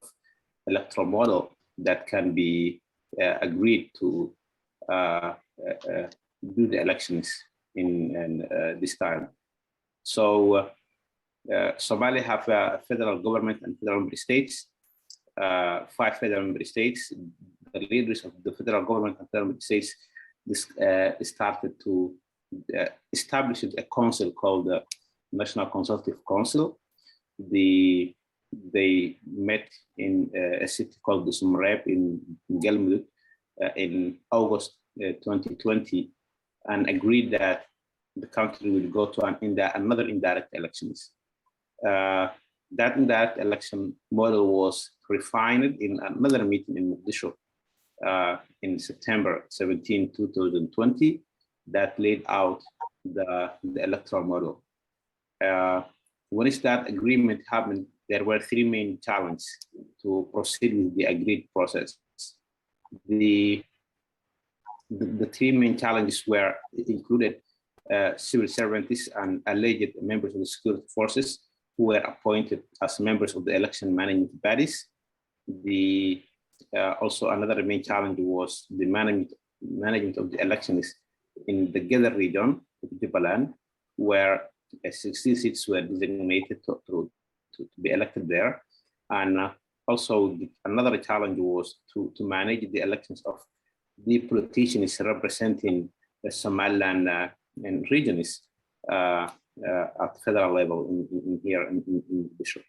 electoral model that can be agreed to do the elections in this time. So Somalia have a federal government and federal member states, 5 federal member states. The leaders of the federal government and federal member states started to establish a council called the National Consultative Council. They met in a city called Sumrep in Galmudug in August 2020, and agreed that the country will go to another indirect elections. That indirect election model was refined in another meeting in Mogadishu in September 17, 2020, that laid out the electoral model. Once that agreement happened, there were 3 main challenges to proceed with the agreed process. The 3 main challenges were, it included civil servants and alleged members of the security forces who were appointed as members of the election management bodies. Also another main challenge was the management of the elections in the Gather region of Jubaland, where 16 seats were designated to be elected there. And also another challenge was to manage the elections of the politicians representing the Somaliland and regions at federal level in here in Bishop.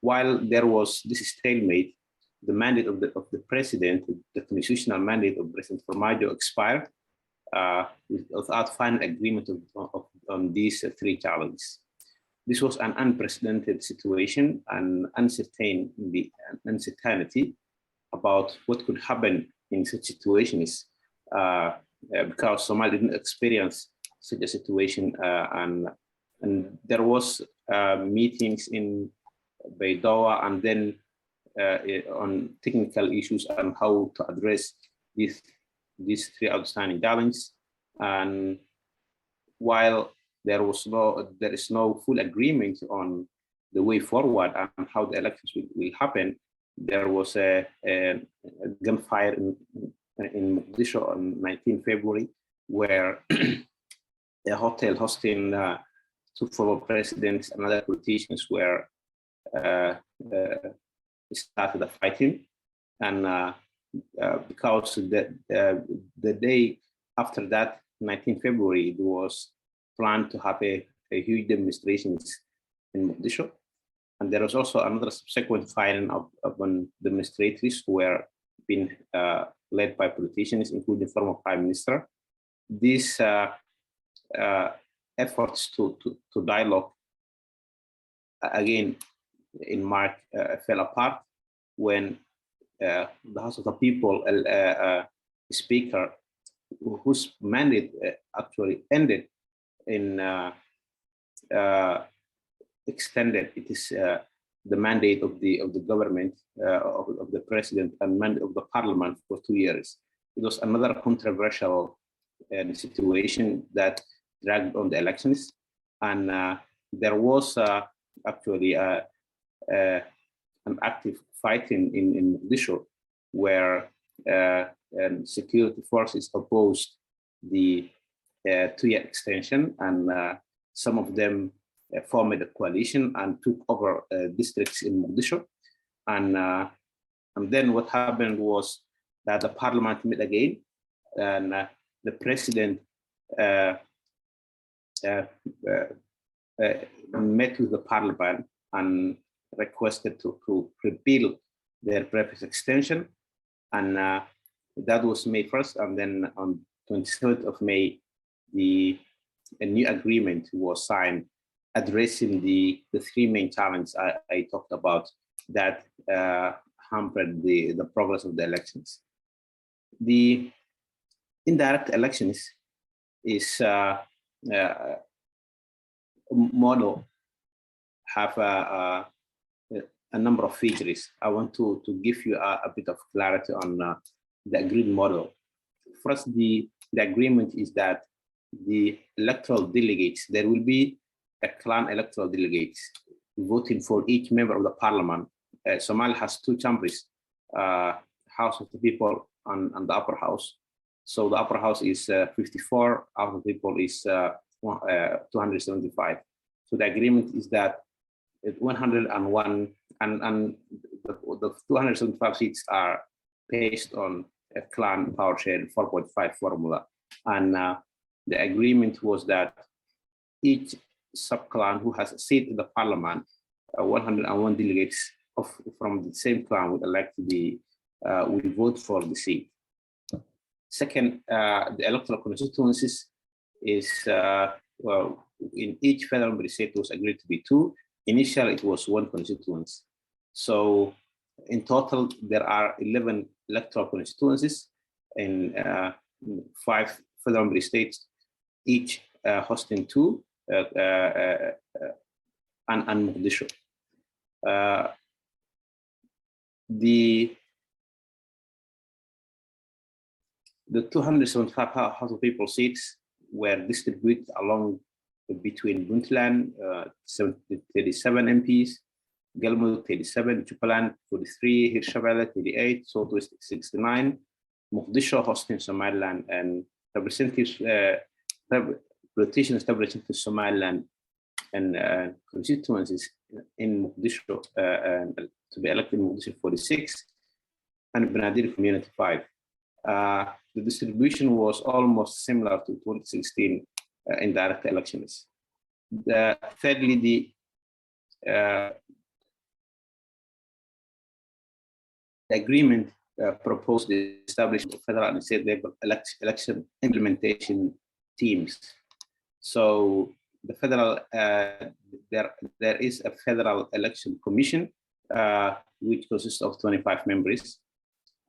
While there was this stalemate, the mandate of the president, the constitutional mandate of President Farmaajo expired without final agreement on these 3 challenges. This was an unprecedented situation and uncertainty about what could happen in such situations, because Somalia didn't experience such a situation, and there was meetings in Baidoa, and then on technical issues and how to address these 3 outstanding challenges. And while there is no full agreement on the way forward and how the elections will happen, there was a gunfire in Mogadishu on 19 February, where a hotel hosting 2 former presidents and other politicians were started a fighting. And because the day after that, 19 February, it was planned to have a huge demonstrations in Mogadishu. And there was also another subsequent firing of demonstrators who were being led by politicians, including former Prime Minister. These efforts to dialogue again in March fell apart, when the House of the People speaker, whose mandate actually ended in extended. It is the mandate of the government, of the president, and mandate of the parliament for 2 years. It was another controversial situation that dragged on the elections, and there was actually an active fighting in Mogadishu, where security forces opposed the 2-year extension, and some of them formed a coalition and took over districts in Mogadishu. And then what happened was that the parliament met again, and the president met with the parliament and requested to repeal their previous extension. And that was May 1st. And then on 27th of May, a new agreement was signed addressing the 3 main challenges I talked about that hampered the progress of the elections. The indirect elections is a model, have a number of features. I want to give you a bit of clarity on the agreed model. First, the agreement is that the electoral delegates, there will be a clan electoral delegates voting for each member of the parliament. Somalia has 2 chambers, House of the People and the Upper House. So the Upper House is 54, House of the People is 275. So the agreement is that 101 and the 275 seats are based on a clan power share 4.5 formula. And the agreement was that each sub-clan who has a seat in the parliament, 101 delegates from the same clan would elect will vote for the seat. Second, the electoral constituencies is, well, in each federal member state was agreed to be 2. Initially, it was 1 constituency. So in total, there are 11 electoral constituencies in 5 federal member states, each hosting 2, and Mogadishu. The 275 House of People seats were distributed along between Puntland, 37 MPs, Galmudug 37, Jubaland 43, Hirshabelle 38, Southwest 69, Mogadishu hosting Somaliland, and representatives, politicians representing Somaliland and constituencies in Mogadishu to be elected in Mogadishu 46, and Banadiri Community 5. The distribution was almost similar to 2016 indirect elections. Thirdly, the agreement proposed the establishment of federal and state level election implementation teams. So the federal, there is a federal election commission, which consists of 25 members,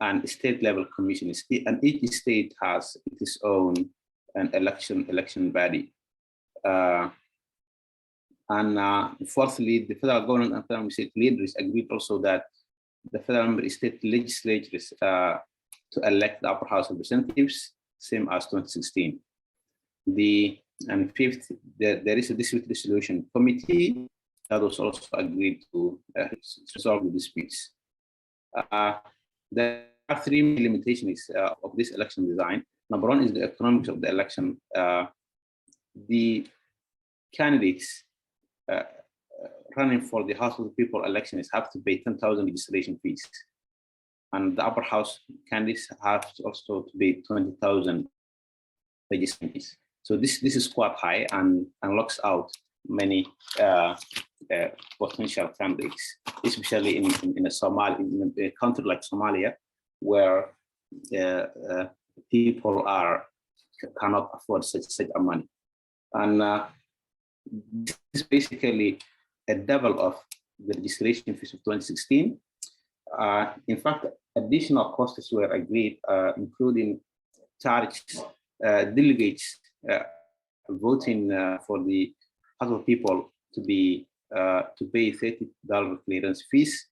and state level commissions, and each state has its own election body. Fourthly, the federal government and federal state leaders agreed also that the federal member state legislatures to elect the upper house representatives, same as 2016. And fifth, there is a dispute resolution committee that was also agreed to resolve the disputes. There are 3 main limitations of this election design. Number 1 is the economics of the election. The candidates running for the House of the People elections have to pay 10,000 registration fees. And the upper house candidates have also to pay 20,000 registration fees. So this is quite high and locks out many potential candidates, especially in a country like Somalia, where people cannot afford such a money. And this is basically a double of the registration fees of 2016. In fact, additional costs were agreed, including charges, delegates voting for the House of People to pay $30 clearance fees.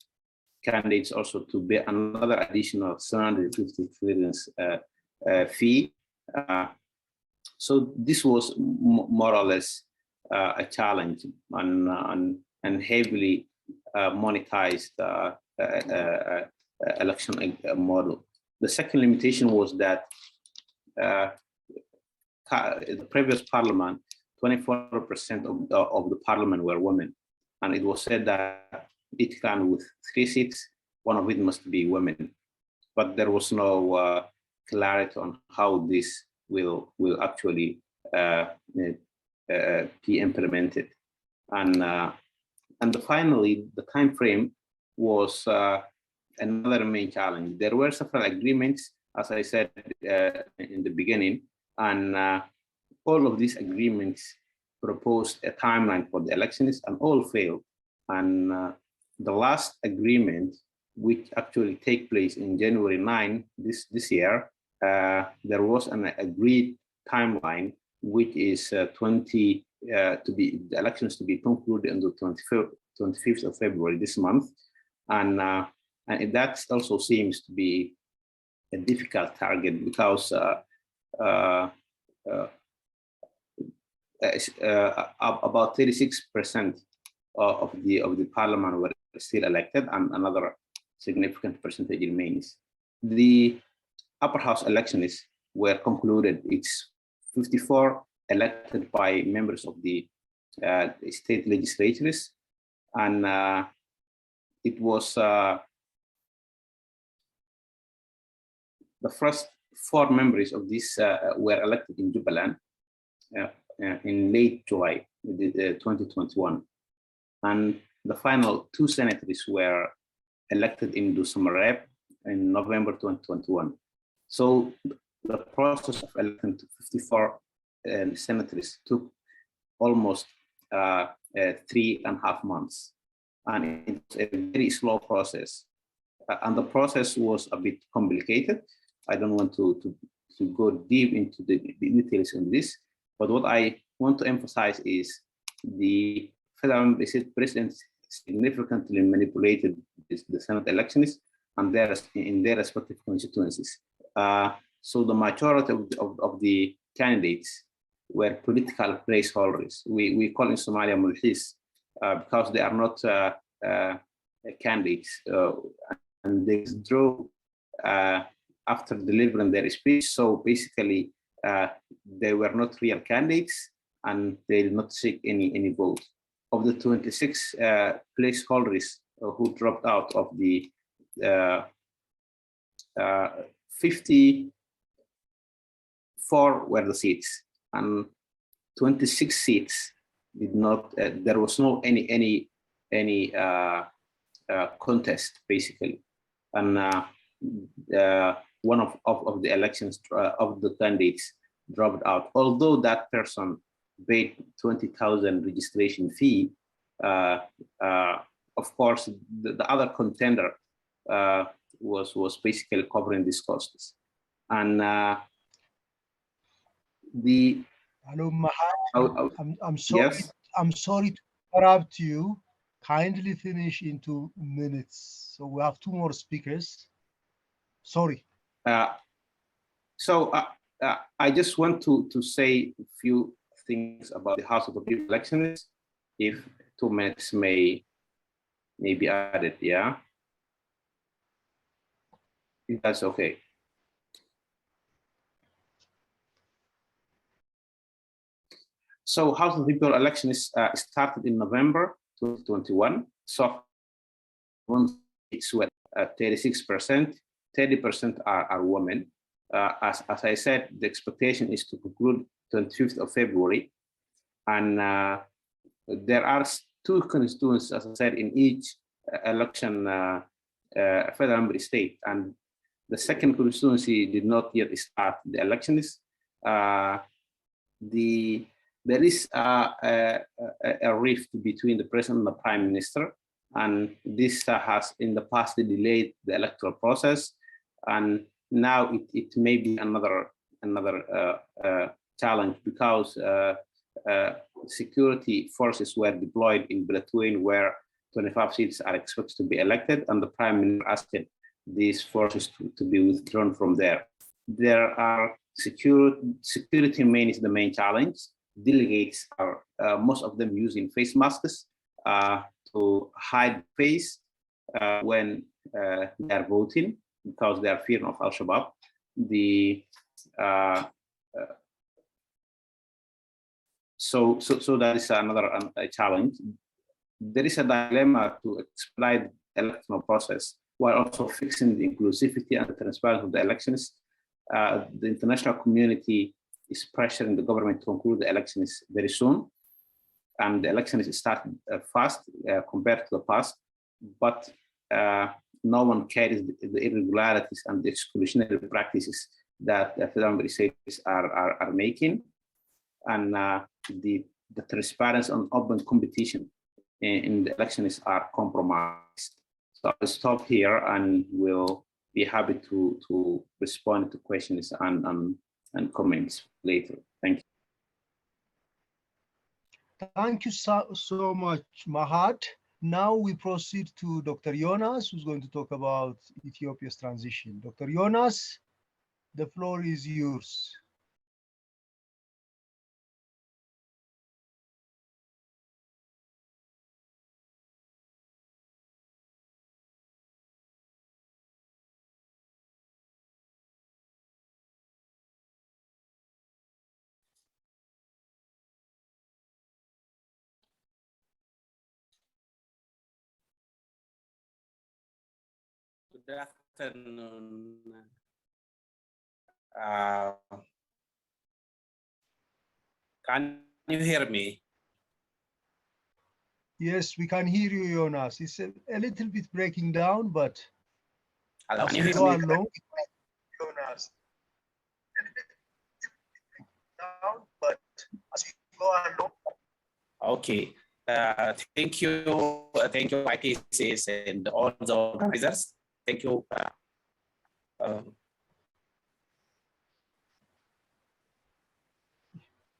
Candidates also to pay another additional $750 clearance fee. So this was more or less a challenge and heavily monetized election model. The second limitation was that the previous parliament, 24% of the parliament were women, and it was said that each clan with 3 seats, one of it must be women. But there was no clarity on how this will actually be implemented. And finally, the time frame was another main challenge. There were several agreements, as I said in the beginning, and all of these agreements proposed a timeline for the elections, and all failed. And the last agreement, which actually take place in January 9 this year, there was an agreed timeline, which is the elections to be concluded on the 25th of February this month, and that also seems to be a difficult target because about 36% of the parliament were still elected, and another significant percentage remains. The upper house elections were concluded. It's 54 elected by members of the state legislatures, and it was the first 4 members of this were elected in Jubaland in late July 2021, and the final 2 senators were elected in Dusamareb in November 2021. So the process of electing 54 senators took almost 3.5 months, and it's a very slow process. And the process was a bit complicated. I don't want to go deep into the details on this, but what I want to emphasize is the federal president significantly manipulated the Senate elections and in their respective constituencies. So the majority of the candidates were political placeholders. We call in Somalia mulhis because they are not candidates, and they withdrew after delivering their speech. So basically, they were not real candidates, and they did not seek any vote. Of the 26 placeholders who dropped out of the 54 were the seats, and 26 seats did not. There was no any contest basically, and one of the elections of the candidates dropped out. Although that person paid 20,000 registration fee, of course the other contender was basically covering these costs. And Hello, Maha. I'm sorry. Yes? I'm sorry to interrupt you. Kindly finish in 2 minutes. So we have 2 more speakers. Sorry. So I just want to say a few things about the House of the People elections, if 2 minutes may be added, yeah? If that's okay. So House of the People elections started in November 2021. So it's were 36%, 30% are women. As I said, the expectation is to conclude 25th of February. And there are 2 constituencies, as I said, in each election federal state. And the second constituency did not yet start the elections. There is a rift between the president and the prime minister, and this has in the past delayed the electoral process, and now it may be another challenge because security forces were deployed in Beledweyne, where 25 seats are expected to be elected, and the Prime Minister asked these forces to be withdrawn from there. There are security remains the main challenge. Delegates are most of them using face masks to hide face when they are voting because they are fearing of Al-Shabaab. So that is another challenge. There is a dilemma to expedite the electoral process while also fixing the inclusivity and the transparency of the elections. The international community is pressuring the government to conclude the elections very soon, and the elections started fast compared to the past, but no one carries the irregularities and the exclusionary practices that the federal militaries are making, and the transparency and open competition in the elections are compromised. So I'll stop here and we'll be happy to respond to questions and comments later. Thank you. Thank you so much, Mahat. Now we proceed to Dr. Jonas, who's going to talk about Ethiopia's transition. Dr. Jonas, the floor is yours. Good afternoon. Can you hear me? Yes, we can hear you, Jonas. It's a little bit breaking down, but Hello, as can you we hear go me? along, Jonas. Down, but as we go along. Okay. Thank you, IPCs and all the organizers. Thank you.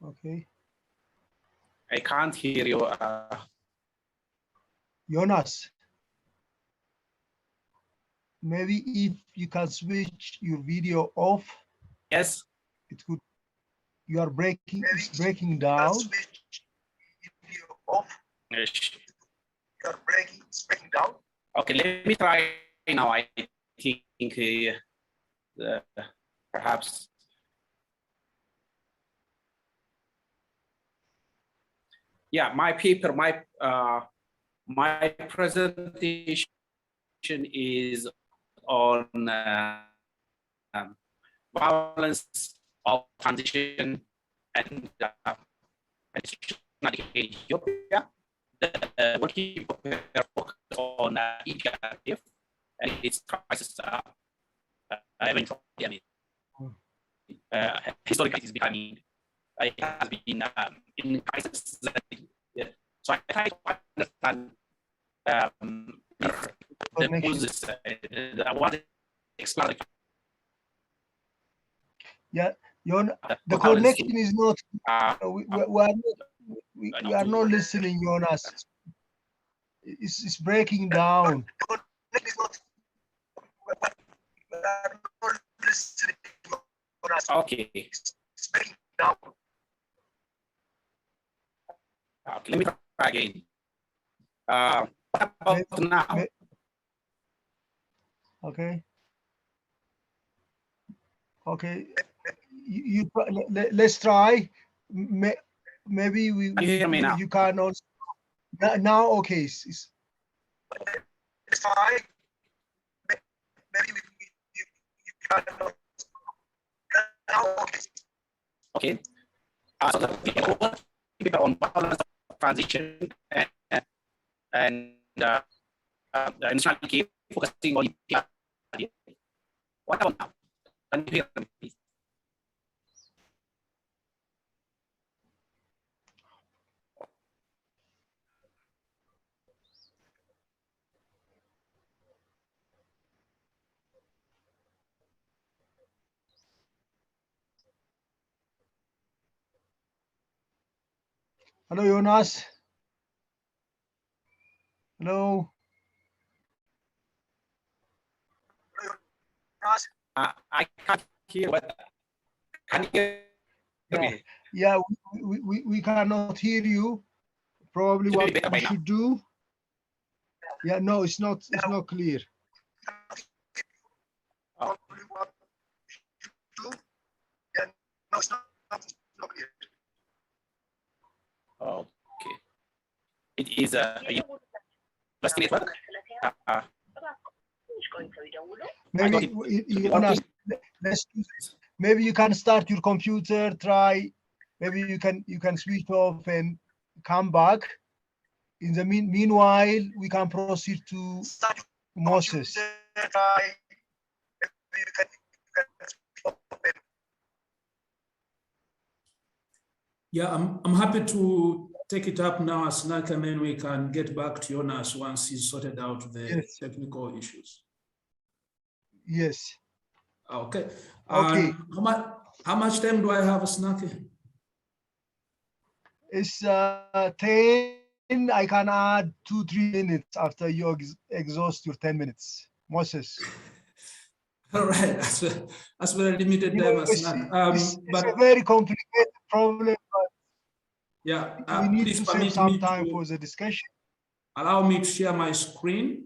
Okay. I can't hear you. Jonas, maybe if you can switch your video off. Yes. It could. You are breaking. It's breaking down. Switch video off. Yes. You are breaking. It's breaking down. Okay, let me try now. I think perhaps. Yeah, my paper, my presentation is on violence of transition and Ethiopia. The working paper focus on EPRDF and its crisis. Historically, it's becoming. It has been in crisis. So I try to understand the causes. I want to explain. Yeah, the connection is not. We are not listening, Jonas. It's breaking down. Okay. Okay, let me try again. What about now? Okay. Okay. Let's try. Maybe we. Can you hear me now? You can also. Now, okay. Let's try. Maybe you can also. Now, okay. Okay. So the people on violence transition and nationality focusing on what about now? Can you hear me, please? Hello, Jonas. Hello. I can't hear what. Can you hear me? Yeah, we cannot hear you. Probably Should what be better by we now. should do. Yeah, no, it's not clear. Oh. Okay. It is a university network. Maybe Jonas, let's do this. Maybe you can start your computer, try, maybe you can switch off and come back. In the meanwhile, we can proceed to Moses. Yeah, I'm happy to take it up now, Asnak, and then we can get back to Jonas once he's sorted out the Yes. technical issues. Yes. Okay. Okay. How much time do I have, Asnak? It's 10. I can add 2-3 minutes after you exhaust your 10 minutes. Moses. All right, that's very limited You time, know, Asnak. it's But a very complicated problem, but yeah, we need please to save permit some me time to for the discussion. allow me to share my screen.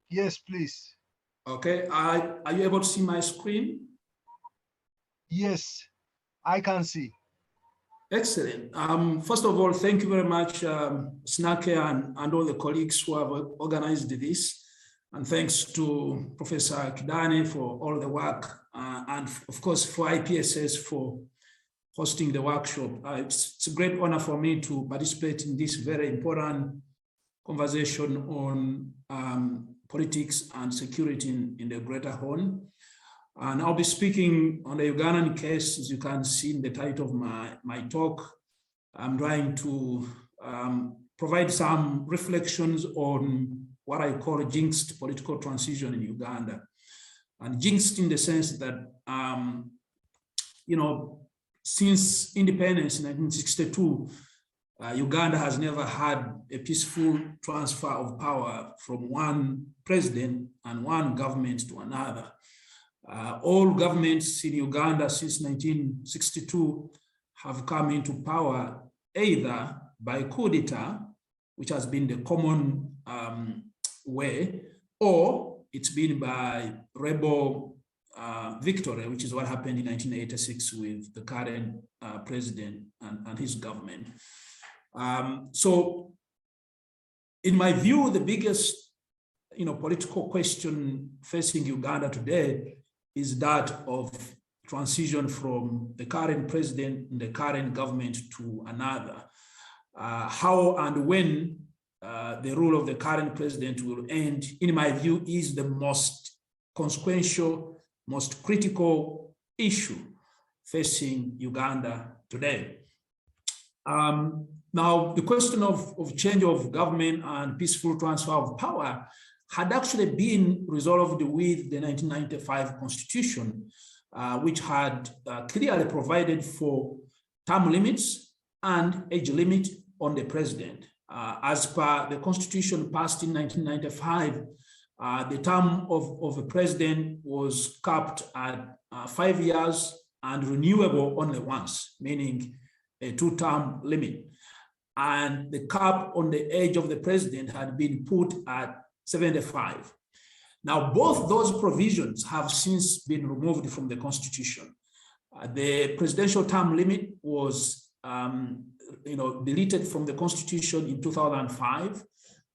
Yes, please. Okay, are you able to see my screen? Yes, I can see. Excellent. First of all, thank you very much, Snake and all the colleagues who have organized this. And thanks to Professor Kidane for all the work, and of course for IPSS for hosting the workshop. It's a great honor for me to participate in this very important conversation on politics and security in the Greater Horn. And I'll be speaking on the Ugandan case, as you can see in the title of my talk. I'm trying to provide some reflections on what I call a jinxed political transition in Uganda. And jinxed in the sense that, you know, since independence in 1962, Uganda has never had a peaceful transfer of power from one president and one government to another. All governments in Uganda since 1962 have come into power either by coup d'etat, which has been the common way, or it's been by rebel victory, which is what happened in 1986 with the current president and his government. So in my view, the biggest political question facing Uganda today is that of transition from the current president and the current government to another. How and when the rule of the current president will end, in my view, is the most consequential, most critical issue facing Uganda today. Now, the question of change of government and peaceful transfer of power had actually been resolved with the 1995 Constitution, which had clearly provided for term limits and age limit on the president. As per the Constitution passed in 1995, the term of a president was capped at 5 years and renewable only once, meaning a 2-term limit. And the cap on the age of the president had been put at 75. Now, both those provisions have since been removed from the Constitution. The presidential term limit was deleted from the Constitution in 2005,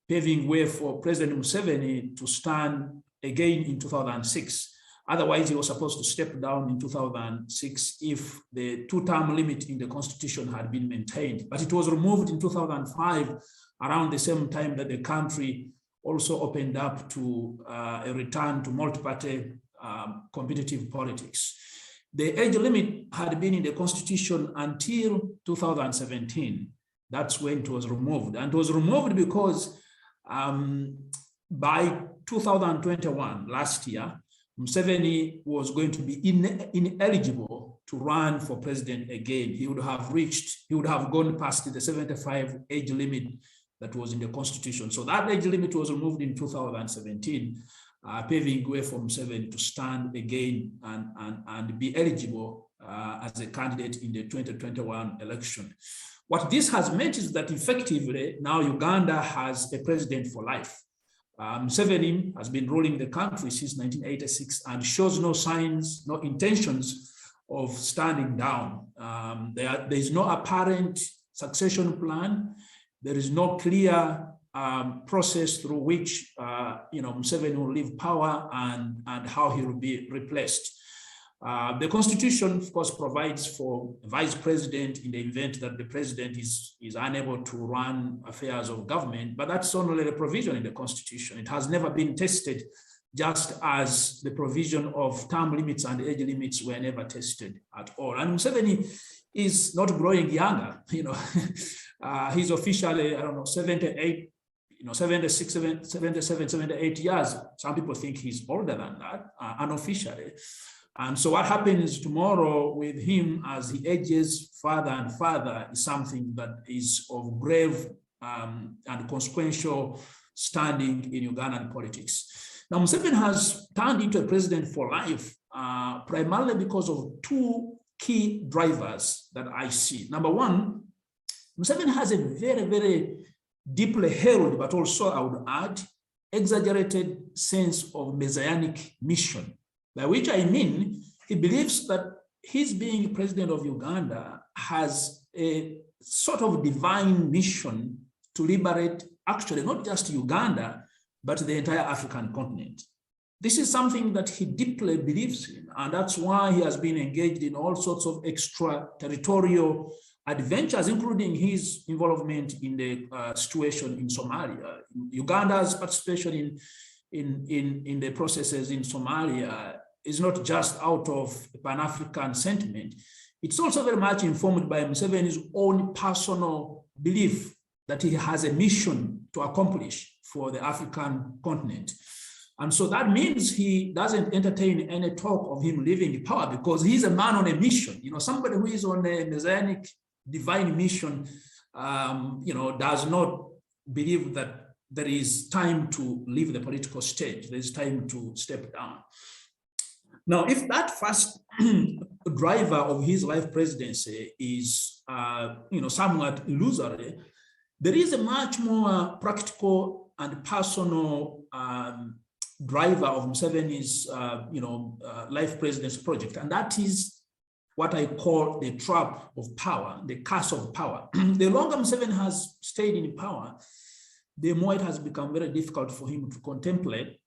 paving way for President Museveni to stand again in 2006. Otherwise, he was supposed to step down in 2006 if the 2-term limit in the Constitution had been maintained. But it was removed in 2005, around the same time that the country also opened up to a return to multi-party competitive politics. The age limit had been in the Constitution until 2017. That's when it was removed. And it was removed because by 2021, last year, Museveni was going to be ineligible to run for president again, he would have gone past the 75 age limit that was in the constitution. So that age limit was removed in 2017, paving way for Museveni to stand again and be eligible as a candidate in the 2021 election. What this has meant is that effectively now Uganda has a president for life. Museveni has been ruling the country since 1986 and shows no signs, no intentions of standing down. There is no apparent succession plan. There is no clear process through which Museveni will leave power and how he will be replaced. The Constitution, of course, provides for a vice president in the event that the president is unable to run affairs of government, but that's only a provision in the Constitution. It has never been tested, just as the provision of term limits and age limits were never tested at all. And Museveni is not growing younger. He's officially, 78, 76, 77, 78 years. Some people think he's older than that, unofficially. And so what happens tomorrow with him as he ages further and further is something that is of grave and consequential standing in Ugandan politics. Now, Museveni has turned into a president for life, primarily because of two key drivers that I see. Number one, Museveni has a very, very deeply held, but also I would add, exaggerated sense of messianic mission, by which I mean he believes that his being president of Uganda has a sort of divine mission to liberate actually not just Uganda, but the entire African continent. This is something that he deeply believes in, and that's why he has been engaged in all sorts of extraterritorial adventures, including his involvement in the situation in Somalia. Uganda's participation in the processes in Somalia is not just out of Pan-African sentiment. It's also very much informed by Museveni's own personal belief that he has a mission to accomplish for the African continent. And so that means he doesn't entertain any talk of him leaving power because he's a man on a mission. Somebody who is on a messianic divine mission, does not believe that there is time to leave the political stage. There's time to step down. Now, if that first driver of his life presidency is, somewhat illusory, there is a much more practical and personal driver of Museveni's, life presidency project, and that is what I call the trap of power, the curse of power. The longer Museveni has stayed in power, the more it has become very difficult for him to contemplate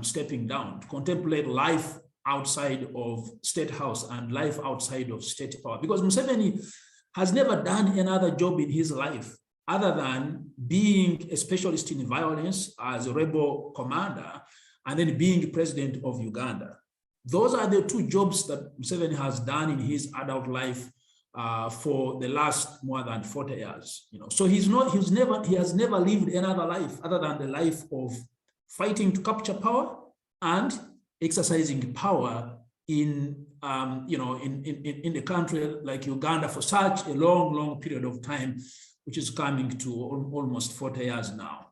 stepping down, to contemplate life outside of State House and life outside of state power. Because Museveni has never done another job in his life other than being a specialist in violence as a rebel commander and then being president of Uganda. Those are the two jobs that Museveni has done in his adult life for the last more than 40 years. So he has never lived another life other than the life of fighting to capture power and exercising power in the country like Uganda for such a long, long period of time, which is coming to almost 40 years now.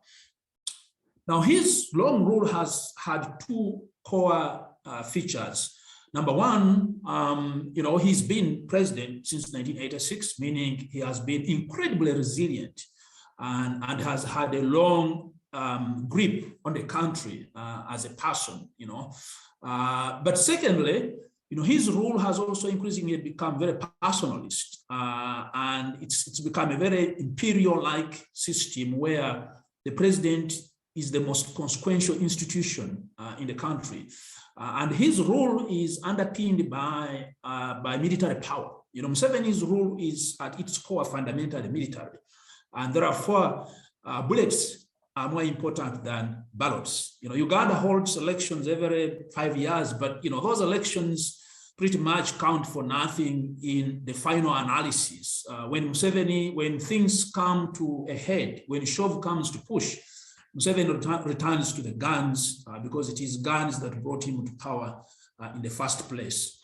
Now, his long rule has had two core features. Number one, he's been president since 1986, meaning he has been incredibly resilient and has had a long grip on the country as a person, But secondly, his rule has also increasingly become very personalist, and it's become a very imperial-like system where the president is the most consequential institution in the country. And his rule is underpinned by military power. Museveni's rule is at its core fundamentally military. And therefore, bullets are more important than ballots. Uganda holds elections every 5 years, but those elections pretty much count for nothing in the final analysis. When things come to a head, when shove comes to push, Museveni returns to the guns because it is guns that brought him to power in the first place.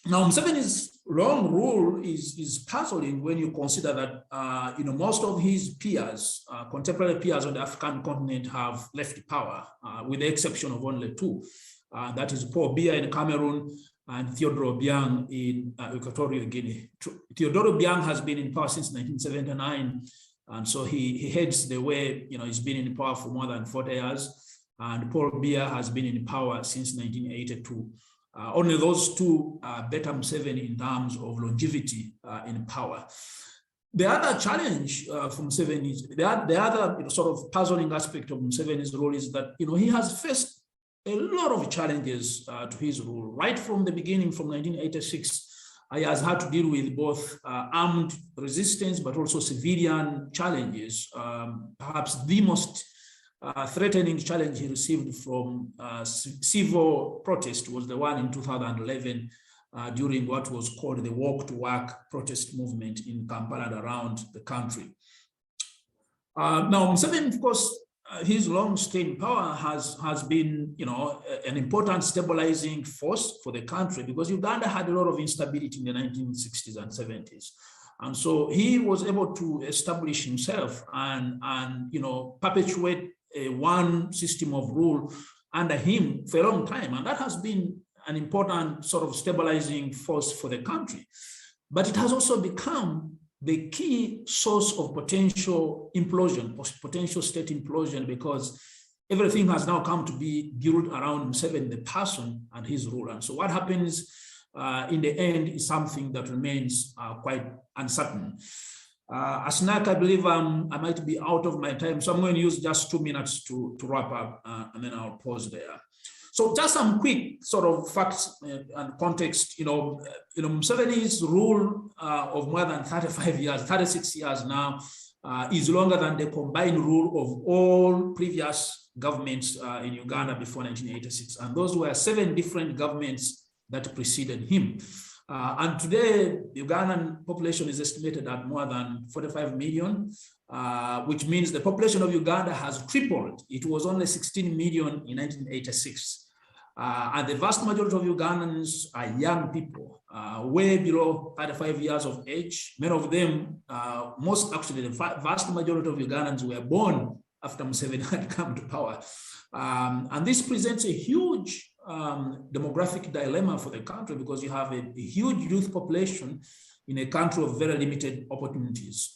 Now, Museveni's long rule is puzzling when you consider that most of his peers, contemporary peers on the African continent, have left power, with the exception of only two. That is Paul Biya in Cameroon and Theodore Obiang in Equatorial Guinea. Theodore Obiang has been in power since 1979, and so he heads the way. He's been in power for more than 40 years, and Paul Biya has been in power since 1982. Only those two better Museveni in terms of longevity in power. The other challenge for Museveni is the other sort of puzzling aspect of Museveni's role is that he has faced a lot of challenges to his rule right from the beginning, from 1986. He has had to deal with both armed resistance but also civilian challenges. Perhaps the most threatening challenge he received from civil protest was the one in 2011 during what was called the Walk to Work protest movement in Kampala and around the country. Now, Museveni, of course, his long stay in power has been, an important stabilizing force for the country, because Uganda had a lot of instability in the 1960s and 70s. And so he was able to establish himself and perpetuate one system of rule under him for a long time. And that has been an important sort of stabilizing force for the country. But it has also become the key source of potential implosion, potential state implosion, because everything has now come to be built around Museveni, the person, and his rule. And so what happens in the end is something that remains quite uncertain. Asnak, I believe I might be out of my time, so I'm going to use just 2 minutes to wrap up, and then I'll pause there. So just some quick sort of facts and context. Museveni's rule of more than 35 years, 36 years now, is longer than the combined rule of all previous governments in Uganda before 1986. And those were 7 different governments that preceded him. And today, the Ugandan population is estimated at more than 45 million, which means the population of Uganda has tripled. It was only 16 million in 1986. And the vast majority of Ugandans are young people, way below 35 years of age. Many of them, the vast majority of Ugandans were born after Museveni had come to power. And this presents a huge demographic dilemma for the country, because you have a huge youth population in a country of very limited opportunities.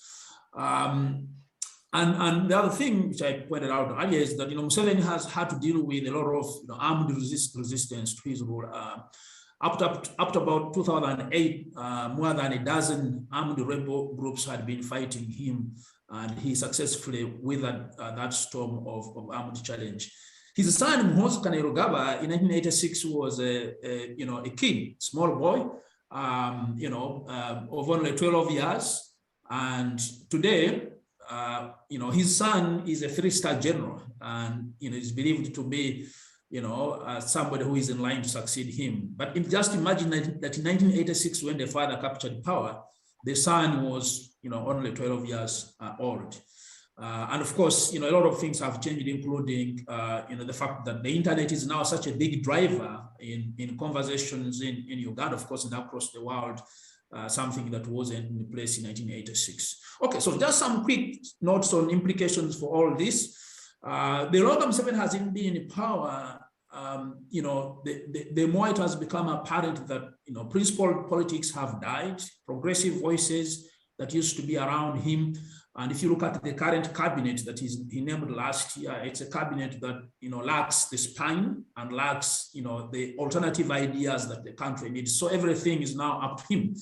And the other thing which I pointed out earlier is that Museveni has had to deal with a lot of armed resistance to his rule. Up to about 2008, more than a dozen armed rebel groups had been fighting him, and he successfully weathered that storm of armed challenge. His son, Muhoozi Kainerugaba, in 1986 was a kid, small boy, of only 12 years. And today, his son is a 3-star general, and is believed to be, somebody who is in line to succeed him. But just imagine that in 1986, when the father captured power, the son was, only 12 years old. And of course, a lot of things have changed, including, the fact that the internet is now such a big driver in conversations in Uganda, of course, and across the world, something that wasn't in place in 1986. Okay, so just some quick notes on implications for all this. The longer Museveni has been in power, the more it has become apparent that, principled politics have died. Progressive voices that used to be around him. And if you look at the current cabinet that he named last year, it's a cabinet that lacks the spine and lacks the alternative ideas that the country needs. So everything is now up to him.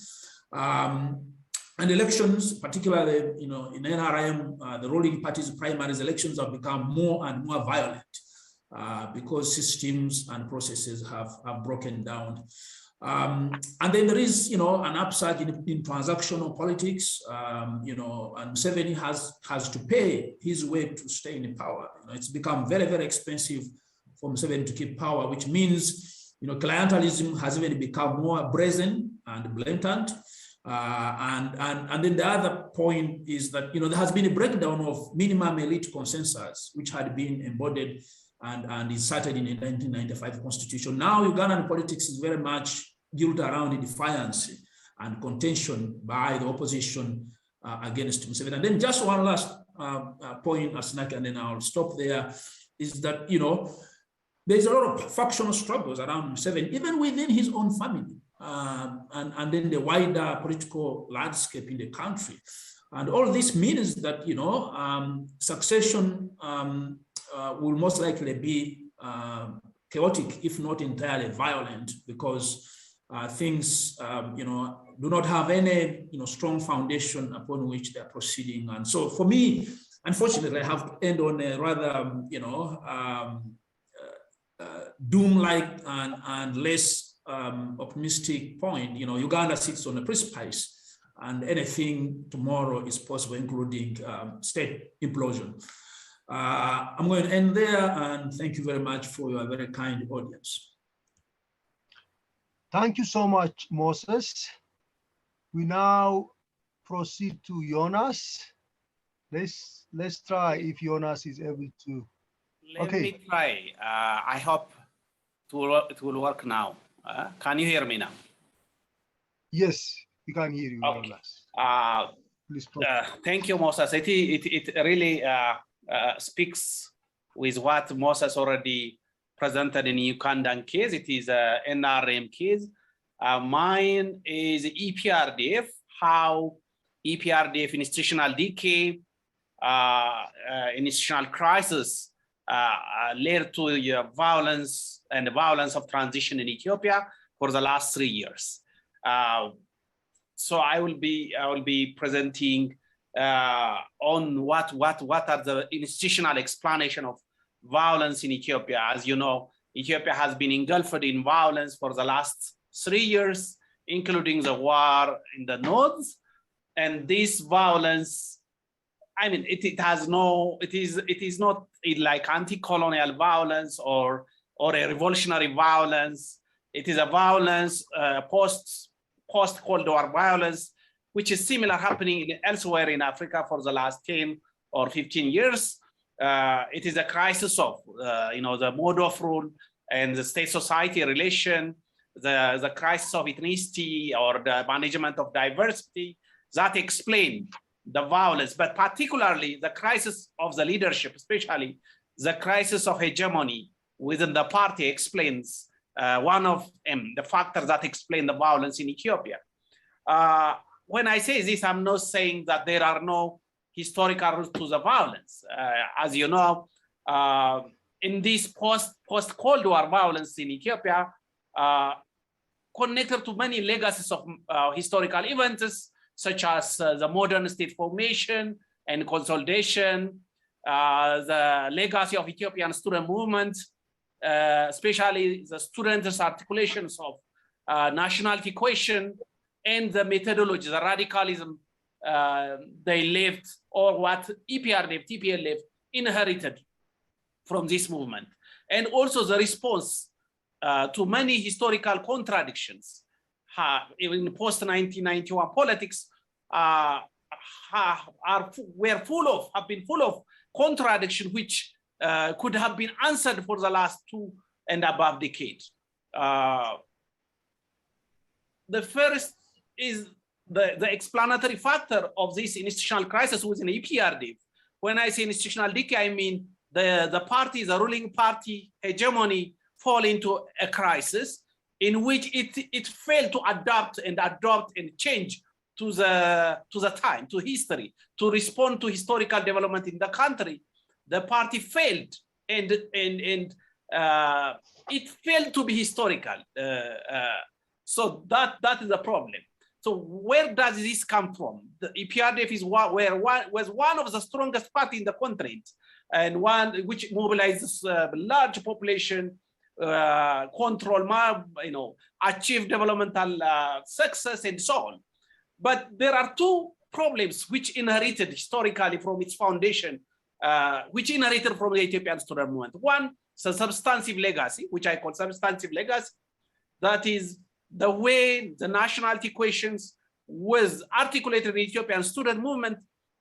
And elections, particularly in NRM, the ruling party's primaries, elections have become more and more violent because systems and processes have broken down. And then there is, an upsurge in transactional politics, and Museveni has to pay his way to stay in power. It's become very, very expensive for Museveni to keep power, which means, clientelism has even become more brazen and blatant. And then the other point is that, there has been a breakdown of minimum elite consensus, which had been embodied and inserted in the 1995 constitution. Now, Ugandan politics is very much built around defiance and contention by the opposition against Museveni. And then just one last point, Asnaki, and then I'll stop there, is that, you know, there's a lot of factional struggles around Museveni, even within his own family, and then the wider political landscape in the country. And all this means that, you know, succession will most likely be chaotic, if not entirely violent, because things, you know, do not have any, you know, strong foundation upon which they're proceeding. And so for me, unfortunately, I have to end on a rather, you know, doom-like and less optimistic point. You know, Uganda sits on a precipice, and anything tomorrow is possible, including state implosion. I'm going to end there, and thank you very much for your very kind audience. Thank you so much, Moses. We now proceed to Jonas. Let's try if Jonas is able to. Let me try. I hope it will work now. Can you hear me now? Yes, we can hear you, Okay. Jonas. Please Thank you, Moses. It really speaks with what Moses already presented in Ugandan case. It is a NRM case. Mine is EPRDF, how EPRDF institutional decay, institutional crisis led to violence and the violence of transition in Ethiopia for the last 3 years. So I will be presenting on what are the institutional explanation of violence in Ethiopia. As you know, Ethiopia has been engulfed in violence for the last 3 years, including the war in the north. And this violence, I mean, it is not like anti-colonial violence or a revolutionary violence. It is a violence post-Cold War violence, which is similar happening elsewhere in Africa for the last 10 or 15 years. It is a crisis of, you know, the mode of rule and the state-society relation, the crisis of ethnicity or the management of diversity that explain the violence, but particularly the crisis of the leadership, especially the crisis of hegemony within the party explains one of the factors that explain the violence in Ethiopia. When I say this, I'm not saying that there are no historical roots to the violence. As you know, in this post-Cold War violence in Ethiopia, connected to many legacies of historical events, such as the modern state formation and consolidation, the legacy of Ethiopian student movement, especially the students' articulations of nationality question, and the methodology, the radicalism they left, or what EPRDF, TPLF inherited from this movement. And also the response to many historical contradictions in post-1991 politics have been full of contradiction, which could have been answered for the last 2 and above decades. The first is the explanatory factor of this institutional crisis within EPRDF. When I say institutional decay, I mean the party, the ruling party hegemony fall into a crisis in which it failed to adapt and change to the time, to history, to respond to historical development in the country. The party failed, and it failed to be historical. So that is the problem. So where does this come from? The EPRDF was one of the strongest party in the continent, and one which mobilizes large population, achieve developmental success and so on. But there are 2 problems which inherited historically from its foundation, which inherited from the Ethiopian student movement. One is a substantive legacy, which I call substantive legacy. That is the way the nationality questions was articulated in the Ethiopian student movement,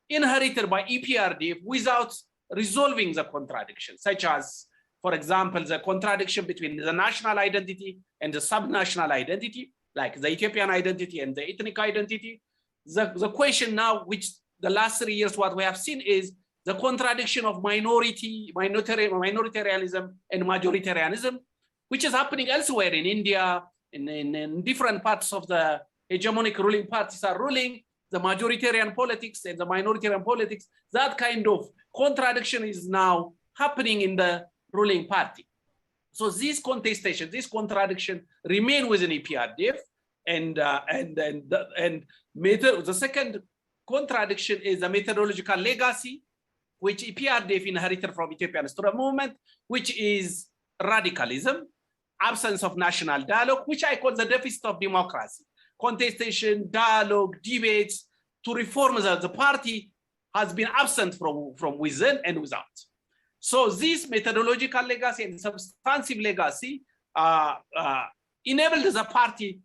inherited by EPRDF without resolving the contradictions, such as, for example, the contradiction between the national identity and the subnational identity, like the Ethiopian identity and the ethnic identity. The question now, which the last 3 years, what we have seen is the contradiction of minoritarianism and majoritarianism, which is happening elsewhere in India, in different parts of the hegemonic ruling parties are ruling, the majoritarian politics and the minoritarian politics. That kind of contradiction is now happening in the ruling party. So this contestation, this contradiction remain within EPRDF, and the second contradiction is the methodological legacy, which EPRDF inherited from Ethiopian student movement, which is radicalism, absence of national dialogue, which I call the deficit of democracy. Contestation, dialogue, debates to reform the party has been absent from within and without. So this methodological legacy and substantive legacy enabled the party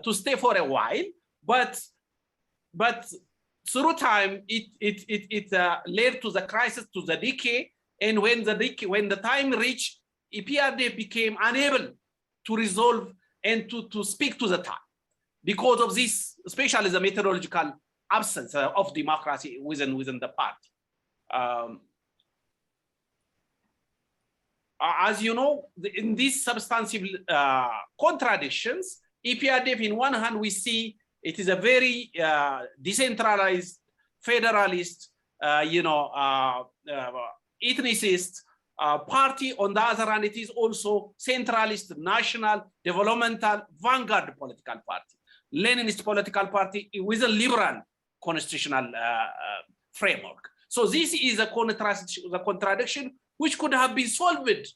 to stay for a while, but through time it led to the crisis, to the decay, and when the time reached, EPRDF became unable to resolve and to speak to the time because of this, especially the methodological absence of democracy within the party. As you know, in these substantive contradictions, EPRDF, in one hand, we see it is a very decentralized, federalist, ethnicist party. On the other hand, it is also centralist, national, developmental, vanguard political party, Leninist political party with a liberal constitutional framework. So this is a contradiction which could have been solved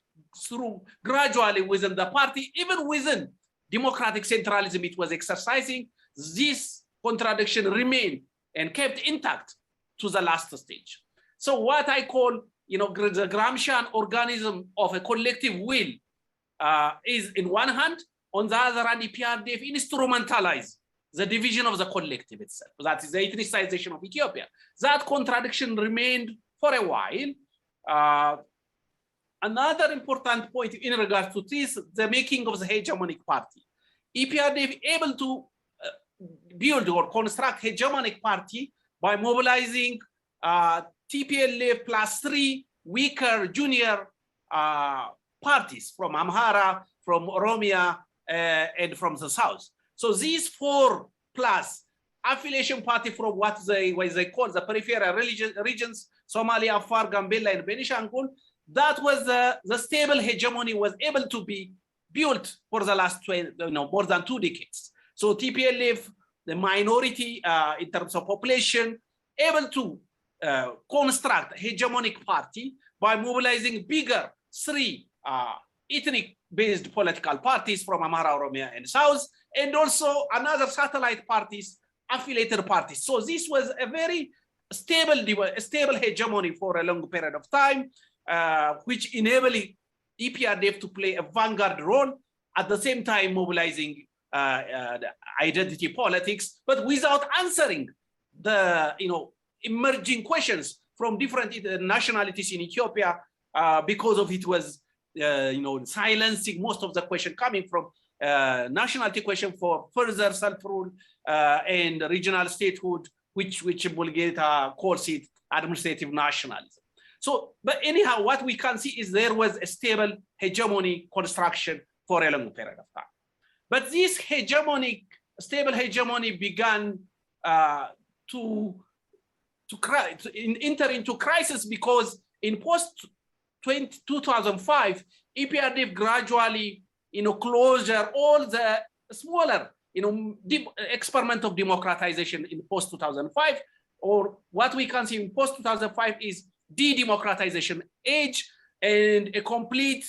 through gradually within the party, even within democratic centralism it was exercising. This contradiction remained and kept intact to the last stage. So what I call, the Gramscian organism of a collective will is in one hand, on the other hand, EPRDF instrumentalized the division of the collective itself. That is the ethnicization of Ethiopia. That contradiction remained for a while. Another important point in regards to this, the making of the hegemonic party. EPRDF able to build or construct hegemonic party by mobilizing TPLF plus 3 weaker junior parties from Amhara, from Oromia, and from the south. So these 4 plus affiliation party from what they call the peripheral regions, Somalia, Afar, Gambela, and Benishangul, that was the stable hegemony was able to be built for the last more than 2 decades. So TPLF, the minority in terms of population, able to construct a hegemonic party by mobilizing bigger 3 ethnic-based political parties from Amhara, Oromia, and South, and also another satellite parties, affiliated parties. So this was a very stable hegemony for a long period of time, which enabled EPRDF to play a vanguard role, at the same time mobilizing the identity politics, but without answering the emerging questions from different nationalities in Ethiopia, because of it was silencing most of the question coming from nationality question for further self-rule and regional statehood, which Bulgaria calls it administrative nationalism. So, but anyhow, what we can see is there was a stable hegemony construction for a long period of time. But this stable hegemony began to enter into crisis because in post-2005, EPRDF gradually, closure all the smaller, experiment of democratization in post-2005, or what we can see in post-2005 is de-democratization age and a complete,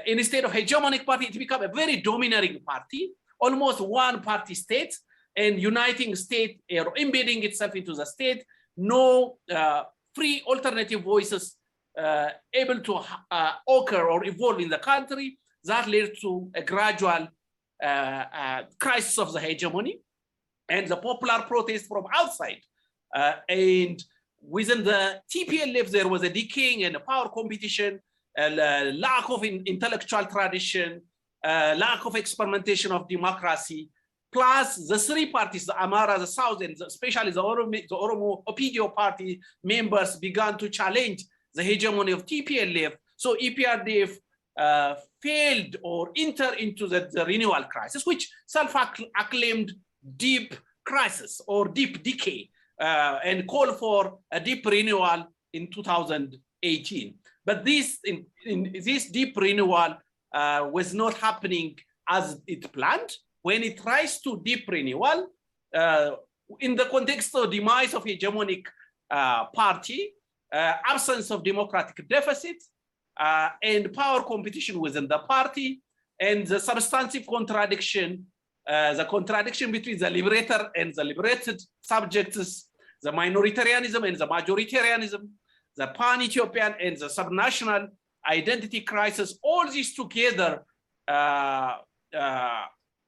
instead of hegemonic party, it became a very domineering party, almost one-party state, and uniting state or embedding itself into the state, no free alternative voices able to occur or evolve in the country. That led to a gradual crisis of the hegemony and the popular protest from outside. And within the TPLF, there was a decaying and a power competition, lack of intellectual tradition, lack of experimentation of democracy, plus the three parties, the Amara, the South, and especially the Oromo Opidio party members began to challenge the hegemony of TPLF. So EPRDF failed or entered into the renewal crisis, which self-acclaimed deep crisis or deep decay, and called for a deep renewal in 2018. But this deep renewal was not happening as it planned. When it tries to deep renewal, in the context of demise of hegemonic party, absence of democratic deficit, and power competition within the party, and the substantive contradiction, the contradiction between the liberator and the liberated subjects, the minoritarianism and the majoritarianism, the pan-Ethiopian and the subnational identity crisis, all these together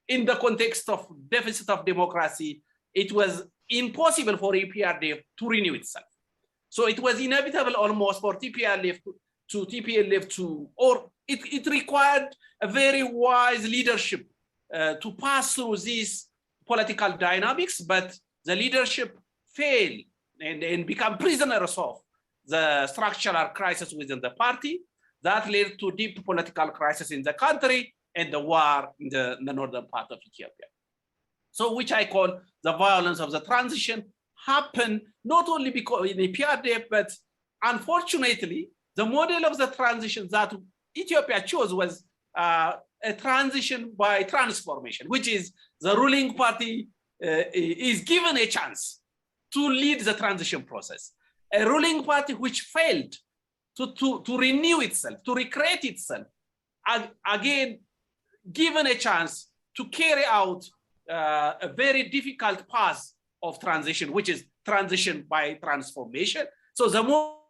in the context of deficit of democracy, it was impossible for EPRDF to renew itself. So it was inevitable almost for TPLF to, or it required a very wise leadership to pass through these political dynamics, but the leadership failed and become prisoners of the structural crisis within the party that led to deep political crisis in the country and the war in the northern part of Ethiopia. So which I call the violence of the transition happened not only because in EPRDF, but unfortunately, the model of the transition that Ethiopia chose was a transition by transformation, which is the ruling party is given a chance to lead the transition process. A ruling party which failed to renew itself, to recreate itself, again, given a chance to carry out a very difficult path of transition, which is transition by transformation. So the more